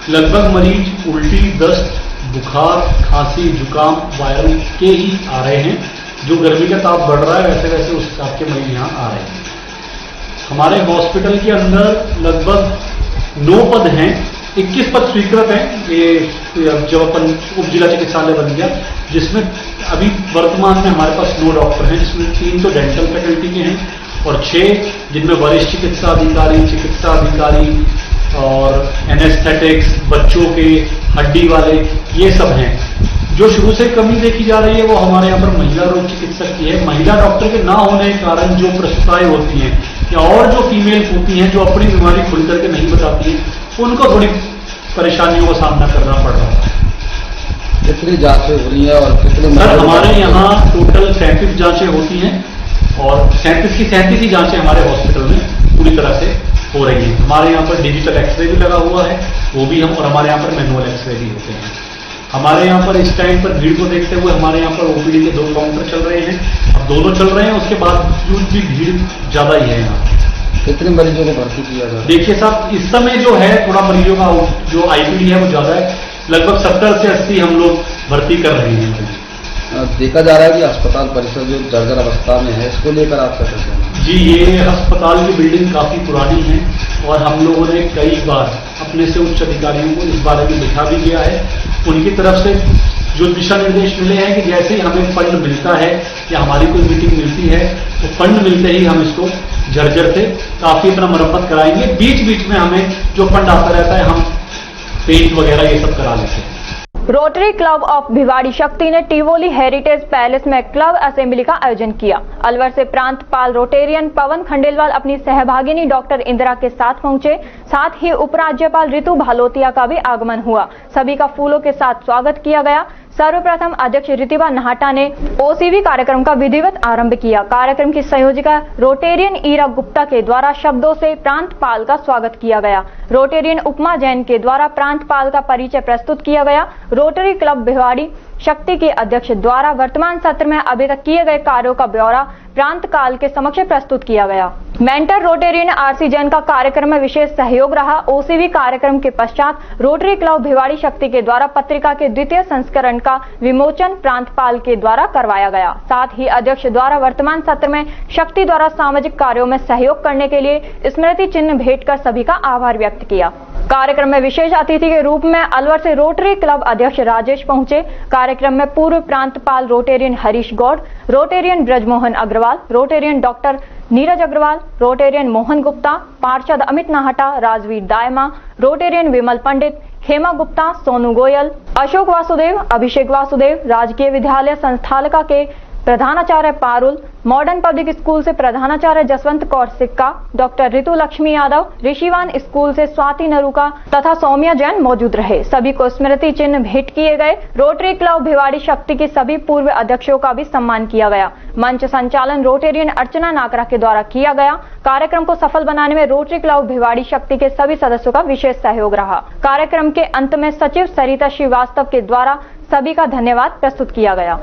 लगभग मरीज उल्टी, दस्त, बुखार, खांसी, जुकाम, वायरल के ही आ रहे हैं। जो गर्मी का ताप बढ़ रहा है वैसे वैसे उस हिसाब के मरीज यहाँ आ रहे हैं। हमारे हॉस्पिटल के अंदर लगभग 9 पद हैं, 21 पद स्वीकृत हैं। ये जब अपन उप जिला चिकित्सालय बन गया, जिसमें अभी वर्तमान में हमारे पास 9 डॉक्टर हैं, जिसमें 3 तो डेंटल फैकल्टी के हैं और 6 जिनमें वरिष्ठ चिकित्सा अधिकारी और एनेस्थेटिक्स, बच्चों के हड्डी वाले, ये सब हैं। जो शुरू से कमी देखी जा रही है वो हमारे यहाँ पर महिला रोग चिकित्सक की है। महिला डॉक्टर के ना होने के कारण जो प्रसूताएं होती हैं या और जो फीमेल होती हैं जो अपनी बीमारी खुल करके नहीं बताती हैं, उनको थोड़ी परेशानियों का सामना करना पड़ रहा है। कितनी जांचें हो रही है और कितने? सर, हमारे यहाँ टोटल 37 जांचें होती हैं और 37 की 37 ही जांचें हमारे हॉस्पिटल में पूरी तरह से हो रही है। हमारे यहाँ पर डिजिटल एक्सरे भी लगा हुआ है, वो भी हम, और हमारे यहाँ पर मैनुअल एक्सरे भी होते हैं। हमारे यहाँ पर इस टाइम पर भीड़ को देखते हुए हमारे यहाँ पर ओपीडी के 2 काउंटर चल रहे हैं। अब दोनों चल रहे हैं, उसके बावजूद भी भीड़ ज्यादा ही है यहाँ। कितने मरीजों को भर्ती किया जा रहा है? देखिए साहब, इस समय जो है थोड़ा मरीजों का जो आईपीडी है वो ज्यादा है। लगभग 70 से 80 हम लोग भर्ती कर रहे हैं। देखा जा रहा है कि अस्पताल परिसर जो जर्जर अवस्था में है, इसको लेकर आपका क्या कहना है? जी, ये अस्पताल की बिल्डिंग काफी पुरानी है और हम लोगों ने कई बार अपने से उच्च अधिकारियों को इस बारे में लिखा भी गया है। उनकी तरफ से जो दिशा निर्देश मिले हैं कि जैसे ही हमें फंड मिलता है या हमारी कोई मीटिंग मिलती है तो फंड मिलते ही हम इसको जर्जर से काफी अपना मरम्मत कराएंगे। बीच बीच में हमें जो फंड आता रहता है हम पेंट वगैरह ये सब करा लेते हैं। रोटरी क्लब ऑफ भिवाड़ी शक्ति ने टिवोली हेरिटेज पैलेस में क्लब असेंबली का आयोजन किया। अलवर से प्रांतपाल रोटेरियन पवन खंडेलवाल अपनी सहभागिनी डॉक्टर इंदिरा के साथ पहुंचे। साथ ही उपराज्यपाल रितु भालोतिया का भी आगमन हुआ। सभी का फूलों के साथ स्वागत किया गया। सर्वप्रथम अध्यक्ष रितिभा नाहटा ने ओसीवी कार्यक्रम का विधिवत आरंभ किया। कार्यक्रम की संयोजिका रोटेरियन ईरा गुप्ता के द्वारा शब्दों से प्रांतपाल का स्वागत किया गया। रोटेरियन उपमा जैन के द्वारा प्रांतपाल का परिचय प्रस्तुत किया गया। रोटरी क्लब भिवाड़ी शक्ति के अध्यक्ष द्वारा वर्तमान सत्र में अभी तक किए गए कार्यों का ब्यौरा प्रांत काल के समक्ष प्रस्तुत किया गया। मेंटर रोटेरियन आरसी जैन का कार्यक्रम में विशेष सहयोग रहा। ओसीवी कार्यक्रम के पश्चात रोटरी क्लब भिवाड़ी शक्ति के द्वारा पत्रिका के द्वितीय संस्करण का विमोचन प्रांतपाल के द्वारा करवाया गया। साथ ही अध्यक्ष द्वारा वर्तमान सत्र में शक्ति द्वारा सामाजिक कार्यों में सहयोग करने के लिए स्मृति चिन्ह भेंट कर सभी का आभार व्यक्त किया। कार्यक्रम में विशेष अतिथि के रूप में अलवर से रोटरी क्लब अध्यक्ष राजेश पहुंचे। कार्यक्रम में पूर्व प्रांतपाल Rotarian Harish Gaur, Rotarian Brajmohan Agarwal, Rotarian doctor Neeraj Agarwal, Rotarian Mohan Gupta, पार्षद अमित नाहटा, राजवीर दायमा, रोटेरियन विमल पंडित, हेमा गुप्ता, सोनू गोयल, अशोक वासुदेव, अभिषेक वासुदेव, राजकीय विद्यालय संस्थालिका के प्रधानाचार्य पारुल, मॉडर्न पब्लिक स्कूल से प्रधानाचार्य जसवंत कौर सिक्का, डॉक्टर ऋतु लक्ष्मी यादव, ऋषिवान स्कूल से स्वाति नरूका तथा सौम्या जैन मौजूद रहे। सभी को स्मृति चिन्ह भेंट किए गए। रोटरी क्लब भिवाड़ी शक्ति के सभी पूर्व अध्यक्षों का भी सम्मान किया गया। मंच संचालन रोटेरियन अर्चना नाकरा के द्वारा किया गया। कार्यक्रम को सफल बनाने में रोटरी क्लब भिवाड़ी शक्ति के सभी सदस्यों का विशेष सहयोग रहा। कार्यक्रम के अंत में सचिव सरिता श्रीवास्तव के द्वारा सभी का धन्यवाद प्रस्तुत किया गया।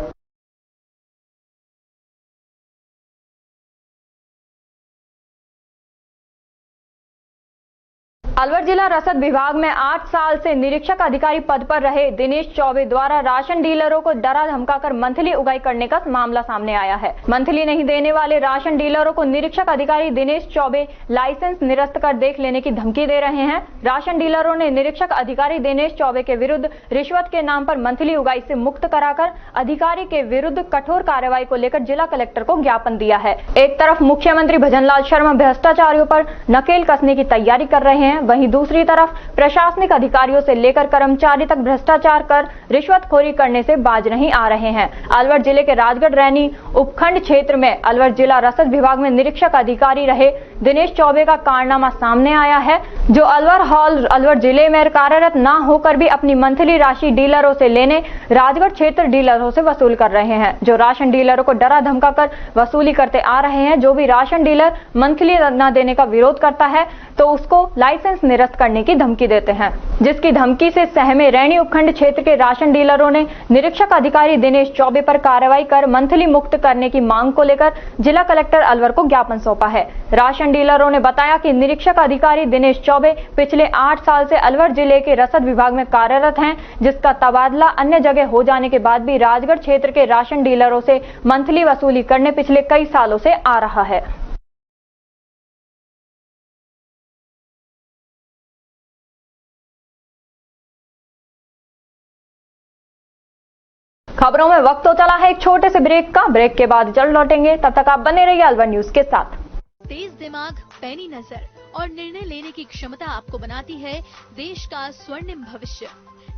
अलवर जिला रसद विभाग में 8 साल से निरीक्षक अधिकारी पद पर रहे दिनेश चौबे द्वारा राशन डीलरों को डरा धमकाकर मंथली उगाई करने का मामला सामने आया है। मंथली नहीं देने वाले राशन डीलरों को निरीक्षक अधिकारी दिनेश चौबे लाइसेंस निरस्त कर देख लेने की धमकी दे रहे हैं। राशन डीलरों ने निरीक्षक अधिकारी दिनेश चौबे के विरुद्ध रिश्वत के नाम पर मंथली उगाई से मुक्त कराकर अधिकारी के विरुद्ध कठोर कार्रवाई को लेकर जिला कलेक्टर को ज्ञापन दिया है। एक तरफ मुख्यमंत्री भजनलाल शर्मा भ्रष्टाचारियों पर नकेल कसने की तैयारी कर रहे हैं, वहीं दूसरी तरफ प्रशासनिक अधिकारियों से लेकर कर्मचारी तक भ्रष्टाचार कर रिश्वतखोरी करने से बाज नहीं आ रहे हैं। अलवर जिले के राजगढ़ रैनी उपखंड क्षेत्र में अलवर जिला रसद विभाग में निरीक्षक अधिकारी रहे दिनेश चौबे का कारनामा सामने आया है, जो अलवर हॉल अलवर जिले में कार्यरत न होकर भी अपनी मंथली राशि डीलरों से लेने राजगढ़ क्षेत्र डीलरों से वसूल कर रहे हैं, जो राशन डीलरों को डरा धमकाकर वसूली करते आ रहे हैं। जो भी राशन डीलर मंथली न देने का विरोध करता है तो उसको लाइसेंस निरस्त करने की धमकी देते हैं, जिसकी धमकी से सहमे रैनी उपखंड क्षेत्र के राशन डीलरों ने निरीक्षक अधिकारी दिनेश चौबे पर कार्रवाई कर मंथली मुक्त करने की मांग को लेकर जिला कलेक्टर अलवर को ज्ञापन सौंपा है। राशन डीलरों ने बताया कि निरीक्षक अधिकारी दिनेश चौबे पिछले 8 साल से अलवर जिले के रसद विभाग में कार्यरत हैं, जिसका तबादला अन्य जगह हो जाने के बाद भी राजगढ़ क्षेत्र के राशन डीलरों से मंथली वसूली करने पिछले कई सालों से आ रहा है। खबरों में वक्त तो चला है एक छोटे से ब्रेक का। ब्रेक के बाद जल्द लौटेंगे, तब तक आप बने रहिए अलवर न्यूज के साथ। तेज दिमाग, पैनी नजर और निर्णय लेने की क्षमता आपको बनाती है देश का स्वर्णिम भविष्य।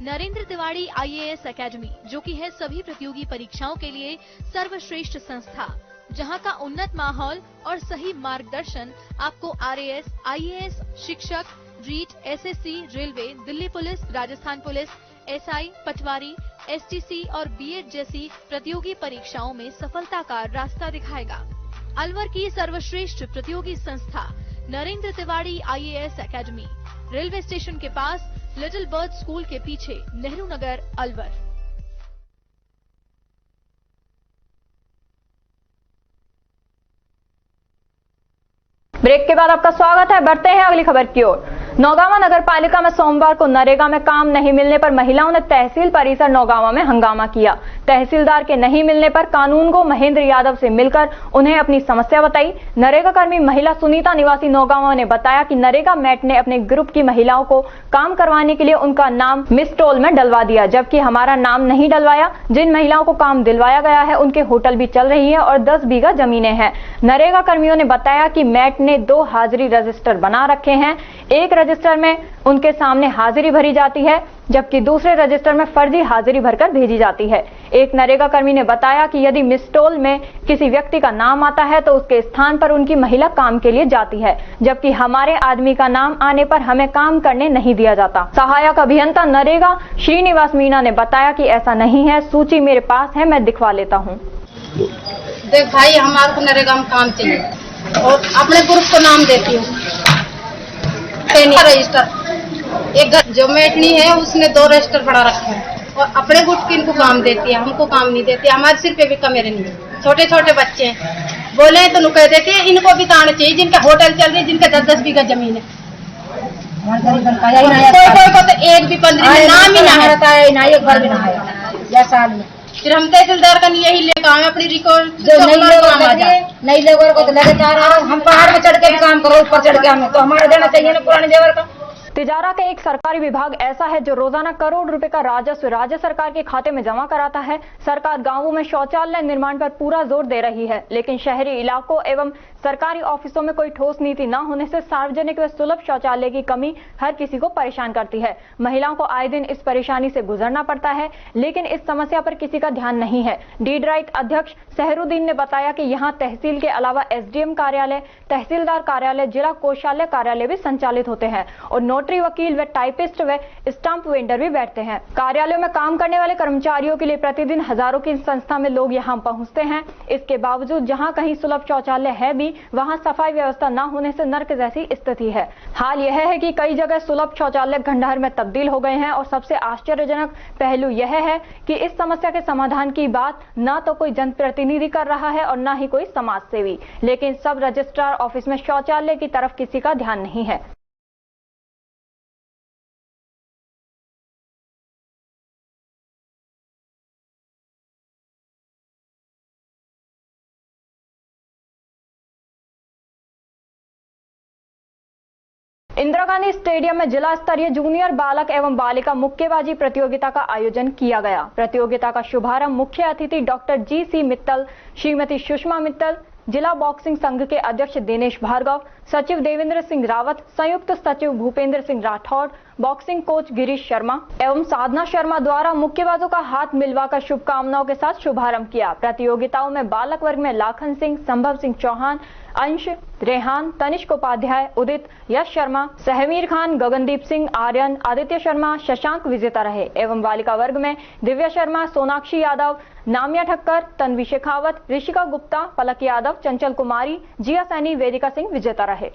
नरेंद्र तिवारी IAS एकेडमी, जो कि है सभी प्रतियोगी परीक्षाओं के लिए सर्वश्रेष्ठ संस्था, जहां का उन्नत माहौल और सही मार्गदर्शन आपको RAS, IAS, शिक्षक, REET, SSC, railway, Delhi police, Rajasthan police, SI, patwari, STC और BEd जैसी प्रतियोगी परीक्षाओं में सफलता का रास्ता दिखाएगा। अलवर की सर्वश्रेष्ठ प्रतियोगी संस्था Narendra Tiwari IAS academy, railway station के पास, लिटिल बर्ड स्कूल के पीछे, नेहरू नगर, अलवर। ब्रेक के बाद आपका स्वागत है। बढ़ते हैं अगली खबर की ओर। नौगावा नगर पालिका में सोमवार को नरेगा में काम नहीं मिलने पर महिलाओं ने तहसील परिसर नौगावा में हंगामा किया। तहसीलदार के नहीं मिलने पर कानूनगो महेंद्र यादव से मिलकर उन्हें अपनी समस्या बताई। नरेगा कर्मी महिला सुनीता निवासी नौगावा ने बताया कि नरेगा मैट ने अपने ग्रुप की महिलाओं को काम करवाने के लिए उनका नाम मिसटोल में डलवा दिया, जबकि हमारा नाम नहीं डलवाया। जिन महिलाओं को काम दिलवाया गया है उनके होटल भी चल रही है और 10 बीघा जमीनें हैं। नरेगा कर्मियों ने बताया कि मैट ने 2 हाजिरी रजिस्टर बना रखे हैं। एक रजिस्टर में उनके सामने हाजिरी भरी जाती है, जबकि दूसरे रजिस्टर में फर्जी हाजिरी भरकर भेजी जाती है। एक नरेगा कर्मी ने बताया कि यदि मिसटोल में किसी व्यक्ति का नाम आता है तो उसके स्थान पर उनकी महिला काम के लिए जाती है, जबकि हमारे आदमी का नाम आने पर हमें काम करने नहीं दिया जाता। सहायक अभियंता नरेगा श्रीनिवास मीणा ने बताया कि ऐसा नहीं है, सूची मेरे पास है, मैं दिखवा लेता हूँ। देख भाई, हमारे को नरेगा में काम चाहिए और अपने ग्रुप को नाम देती हूँ रजिस्टर। एक जो मेटनी है उसने 2 रजिस्टर पड़ा रखे हैं और अपने गुट की इनको काम देती है, हमको काम नहीं देती। हमारे सिर पे भी कमेरे नहीं है, छोटे छोटे बच्चे हैं, बोले तो कह देते हैं इनको भी ताना चाहिए, जिनका होटल चल रही है, जिनका 10-10 बीघा जमीन है। कोई को तो एक भी 15 नाम ही ना है, एक घर भी ना है या साल में। फिर हम तहसीलदार का यही लेकर आए अपनी रिकॉर्ड, नई लेबर को तो लगातार हम पहाड़ में चढ़ के भी काम करो, ऊपर चढ़ के हमें तो हमारा देना चाहिए ना पुराने जेवर का। तिजारा का एक सरकारी विभाग ऐसा है जो रोजाना करोड़ रुपए का राजस्व राज्य सरकार के खाते में जमा कराता है। सरकार गांवों में शौचालय निर्माण पर पूरा जोर दे रही है, लेकिन शहरी इलाकों एवं सरकारी ऑफिसों में कोई ठोस नीति न होने से सार्वजनिक व सुलभ शौचालय की कमी हर किसी को परेशान करती है। महिलाओं को आए दिन इस परेशानी से गुजरना पड़ता है, लेकिन इस समस्या पर किसी का ध्यान नहीं है। डीड राइट अध्यक्ष सहरुद्दीन ने बताया कि यहाँ तहसील के अलावा एसडीएम कार्यालय, तहसीलदार कार्यालय, जिला कोषालय कार्यालय भी संचालित होते हैं और नोटरी, वकील व टाइपिस्ट व स्टाम्प वेंडर भी बैठते हैं। कार्यालयों में काम करने वाले कर्मचारियों के लिए प्रतिदिन हजारों की संख्या में लोग यहाँ पहुँचते हैं। इसके बावजूद जहाँ कहीं सुलभ शौचालय है भी, वहाँ सफाई व्यवस्था न होने से नर्क जैसी स्थिति है। हाल यह है कि कई जगह सुलभ शौचालय खंडहर में तब्दील हो गए हैं और सबसे आश्चर्यजनक पहलू यह है कि इस समस्या के समाधान की बात न तो कोई जनप्रतिनिधि कर रहा है और न ही कोई समाज सेवी, लेकिन सब रजिस्ट्रार ऑफिस में शौचालय की तरफ किसी का ध्यान नहीं है। इंदिरा गांधी स्टेडियम में जिला स्तरीय जूनियर बालक एवं बालिका मुक्केबाजी प्रतियोगिता का आयोजन किया गया। प्रतियोगिता का शुभारंभ मुख्य अतिथि डॉक्टर जी.सी. मित्तल, श्रीमती सुषमा मित्तल, जिला बॉक्सिंग संघ के अध्यक्ष दिनेश भार्गव, सचिव देवेंद्र सिंह रावत, संयुक्त सचिव भूपेंद्र सिंह राठौड़, बॉक्सिंग कोच गिरीश शर्मा एवं साधना शर्मा द्वारा मुक्केबाजों का हाथ मिलवाकर शुभकामनाओं के साथ शुभारंभ किया। प्रतियोगिताओं में बालक वर्ग में लाखन सिंह, संभव सिंह चौहान, अंश, रेहान, तनिष्क उपाध्याय, उदित, यश शर्मा, सहमीर खान, गगनदीप सिंह, आर्यन, आदित्य शर्मा, शशांक विजेता रहे एवं बालिका वर्ग में दिव्या शर्मा, सोनाक्षी यादव, नामिया ठक्कर, तन्वी शेखावत, ऋषिका गुप्ता, पलक यादव, चंचल कुमारी, जिया सैनी, वेदिका सिंह विजेता रहे।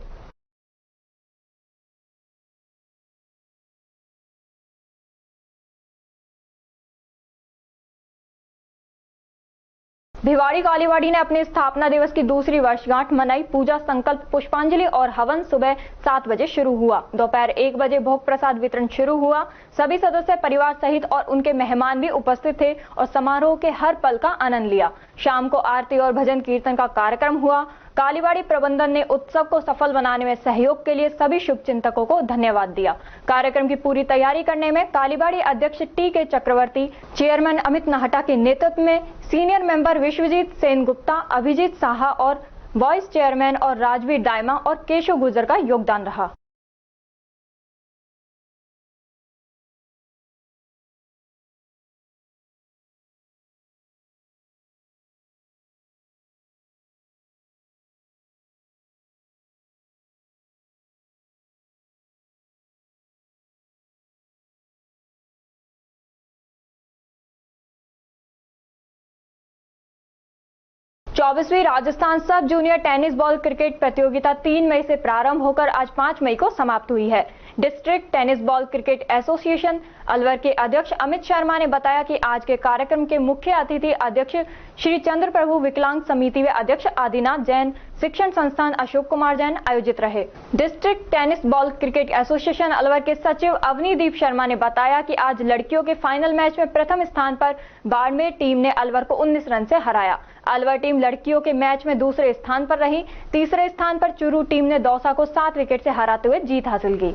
भिवाड़ी कालीवाड़ी ने अपने स्थापना दिवस की दूसरी वर्षगांठ मनाई। पूजा, संकल्प, पुष्पांजलि और हवन सुबह 7 बजे शुरू हुआ। दोपहर 1 बजे भोग प्रसाद वितरण शुरू हुआ। सभी सदस्य परिवार सहित और उनके मेहमान भी उपस्थित थे और समारोह के हर पल का आनंद लिया। शाम को आरती और भजन कीर्तन का कार्यक्रम हुआ। कालीवाड़ी प्रबंधन ने उत्सव को सफल बनाने में सहयोग के लिए सभी शुभचिंतकों को धन्यवाद दिया। कार्यक्रम की पूरी तैयारी करने में कालीवाड़ी अध्यक्ष टी.के. चक्रवर्ती, चेयरमैन अमित नाहटा के नेतृत्व में सीनियर मेंबर विश्वजीत सेन गुप्ता, अभिजीत साहा और वाइस चेयरमैन और राजवीर दायमा और केशव गुर्जर का योगदान रहा। चौबीसवीं राजस्थान सब जूनियर टेनिस बॉल क्रिकेट प्रतियोगिता 3 मई से प्रारंभ होकर आज 5 मई को समाप्त हुई है। District tennis ball cricket association Alwar के अध्यक्ष अमित शर्मा ने बताया कि आज के कार्यक्रम के मुख्य अतिथि अध्यक्ष श्री चंद्र प्रभु विकलांग समिति व अध्यक्ष आदिनाथ जैन, शिक्षण संस्थान अशोक कुमार जैन आयोजित रहे। District tennis ball cricket association Alwar के सचिव अवनीदीप शर्मा ने बताया कि आज लड़कियों के फाइनल मैच में प्रथम स्थान पर बाड़मेर टीम ने अलवर को 19 रन से हराया। अलवर टीम लड़कियों के मैच में दूसरे स्थान पर रही। तीसरे स्थान पर चूरू टीम ने दौसा को 7 विकेट से हराते हुए जीत हासिल की।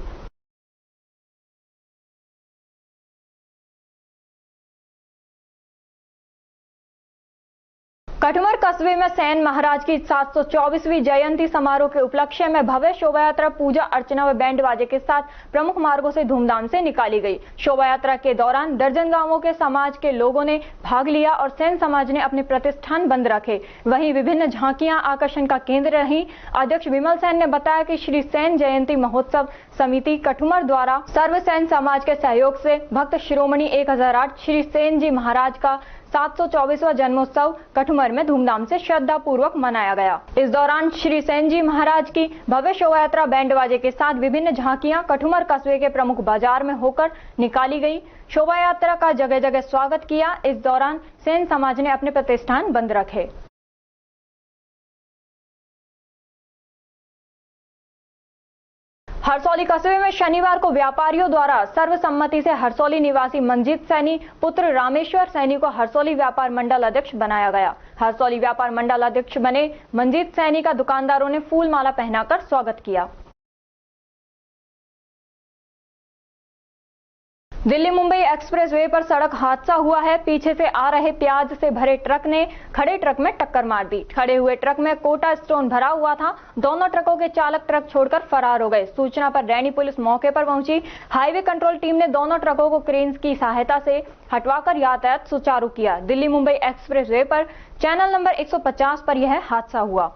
कठुमर कस्बे में सेन महाराज की 724वीं जयंती समारोह के उपलक्ष्य में भव्य शोभा यात्रा पूजा अर्चना व बैंड बाजे के साथ प्रमुख मार्गों से धूमधाम से निकाली गई। शोभा यात्रा के दौरान दर्जन गांवों के समाज के लोगों ने भाग लिया और सेन समाज ने अपने प्रतिष्ठान बंद रखे। वहीं विभिन्न झांकियां आकर्षण का केंद्र रही। अध्यक्ष विमल सेन ने बताया कि श्री सेन जयंती महोत्सव समिति कठुमर द्वारा सर्व सेन समाज के सहयोग से भक्त शिरोमणि 1008 श्री सेन जी महाराज का 724वां जन्मोत्सव कठुमर में धूमधाम से श्रद्धा पूर्वक मनाया गया। इस दौरान श्री सेन जी महाराज की भव्य शोभा यात्रा बैंड बाजे के साथ विभिन्न झांकियां कठुमर कस्बे के प्रमुख बाजार में होकर निकाली गई। शोभा यात्रा का जगह जगह स्वागत किया। इस दौरान सेन समाज ने अपने प्रतिष्ठान बंद रखे। हरसौली कस्बे में शनिवार को व्यापारियों द्वारा सर्वसम्मति से हरसौली निवासी मंजीत सैनी पुत्र रामेश्वर सैनी को हरसौली व्यापार मंडल अध्यक्ष बनाया गया। हरसौली व्यापार मंडल अध्यक्ष बने मंजीत सैनी का दुकानदारों ने फूल माला पहनाकर स्वागत किया। दिल्ली मुंबई एक्सप्रेस वे पर सड़क हादसा हुआ है। पीछे से आ रहे प्याज से भरे ट्रक ने खड़े ट्रक में टक्कर मार दी। खड़े हुए ट्रक में कोटा स्टोन भरा हुआ था। दोनों ट्रकों के चालक ट्रक छोड़कर फरार हो गए। सूचना पर रैनी पुलिस मौके पर पहुंची। हाईवे कंट्रोल टीम ने दोनों ट्रकों को क्रेन्स की सहायता से हटवाकर यातायात सुचारू किया। दिल्ली मुंबई एक्सप्रेस वे पर चैनल नंबर 150 पर यह हादसा हुआ।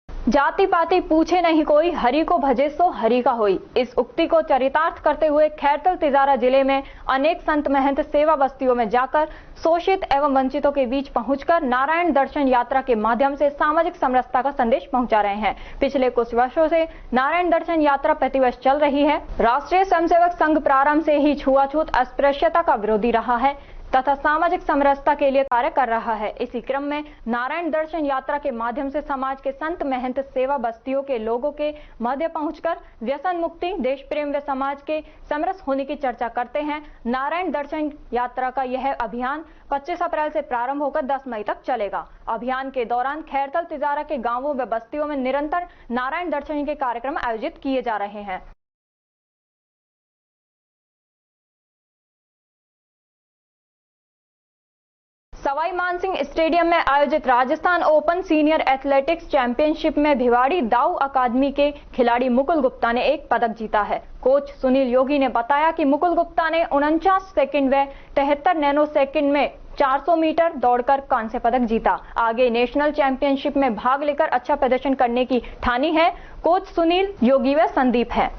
जाति पाति पूछे नहीं कोई, हरि को भजे सो हरि का होई। इस उक्ति को चरितार्थ करते हुए खैरतल तिजारा जिले में अनेक संत महंत सेवा बस्तियों में जाकर शोषित एवं वंचितों के बीच पहुंचकर नारायण दर्शन यात्रा के माध्यम से सामाजिक समरसता का संदेश पहुंचा रहे हैं। पिछले कुछ वर्षों से नारायण दर्शन यात्रा प्रतिवर्ष चल रही है। राष्ट्रीय स्वयंसेवक संघ प्रारंभ से ही छुआछूत अस्पृश्यता का विरोधी रहा है तथा सामाजिक समरसता के लिए कार्य कर रहा है। इसी क्रम में नारायण दर्शन यात्रा के माध्यम से समाज के संत महंत सेवा बस्तियों के लोगों के मध्य पहुंचकर व्यसन मुक्ति, देश प्रेम व समाज के समरस होने की चर्चा करते हैं। नारायण दर्शन यात्रा का यह अभियान 25 अप्रैल से प्रारंभ होकर 10 मई तक चलेगा। अभियान के दौरान खैरतल तिजारा के गांवों व बस्तियों में निरंतर नारायण दर्शन के कार्यक्रम आयोजित किए जा रहे हैं। सवाई मानसिंह स्टेडियम में आयोजित Rajasthan open senior athletics championship में भिवाड़ी दाऊ अकादमी के खिलाड़ी मुकुल गुप्ता ने एक पदक जीता है। कोच सुनील योगी ने बताया कि मुकुल गुप्ता ने 49 सेकंड व 73 नैनो सेकंड में 400 मीटर दौड़कर कांस्य पदक जीता। आगे नेशनल चैंपियनशिप में भाग लेकर अच्छा प्रदर्शन करने की ठानी है। कोच सुनील योगी व संदीप है।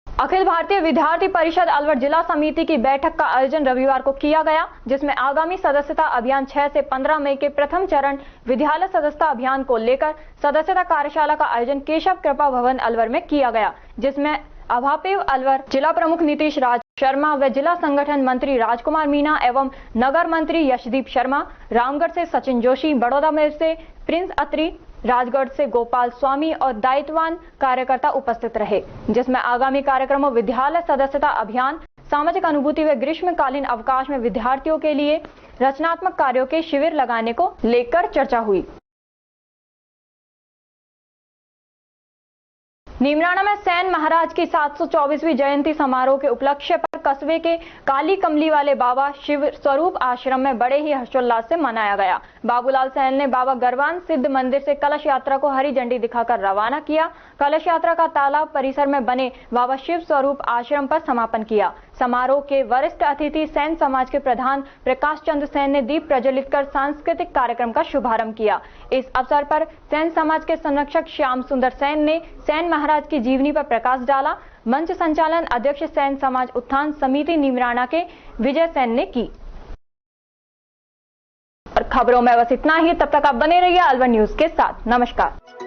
अखिल भारतीय विद्यार्थी परिषद अलवर जिला समिति की बैठक का आयोजन रविवार को किया गया, जिसमें आगामी सदस्यता अभियान 6 से 15 मई के प्रथम चरण विद्यालय सदस्यता अभियान को लेकर सदस्यता कार्यशाला का आयोजन केशव कृपा भवन अलवर में किया गया, जिसमें अभापेव अलवर जिला प्रमुख नीतीश राज शर्मा व जिला संगठन मंत्री राजकुमार मीणा एवं नगर मंत्री यशदीप शर्मा, रामगढ़ से सचिन जोशी, बड़ौदा में से प्रिंस अत्री, राजगढ़ से गोपाल स्वामी और दायित्ववान कार्यकर्ता उपस्थित रहे, जिसमें आगामी कार्यक्रमों विद्यालय सदस्यता अभियान, सामाजिक अनुभूति व ग्रीष्मकालीन अवकाश में विद्यार्थियों के लिए रचनात्मक कार्यों के शिविर लगाने को लेकर चर्चा हुई। नीमराणा में सेन महाराज की 724वीं जयंती समारोह के उपलक्ष्य पर कस्बे के काली कमली वाले बाबा शिव स्वरूप आश्रम में बड़े ही हर्षोल्लास से मनाया गया। बाबूलाल सैन ने बाबा गरवान सिद्ध मंदिर से कलश यात्रा को हरी झंडी दिखाकर रवाना किया। कलश यात्रा का तालाब परिसर में बने बाबा शिव स्वरूप आश्रम पर समापन किया। समारोह के वरिष्ठ अतिथि सेन समाज के प्रधान प्रकाश चंद्र सेन ने दीप प्रज्वलित कर सांस्कृतिक कार्यक्रम का शुभारंभ किया। इस अवसर पर सेन समाज के संरक्षक श्याम सुंदर सेन ने सेन महाराज की जीवनी पर प्रकाश डाला। मंच संचालन अध्यक्ष सेन समाज उत्थान समिति नीमराणा के विजय सेन ने की। और खबरों में बस इतना ही। तब तक आप बने रहिए अलवर न्यूज के साथ। नमस्कार।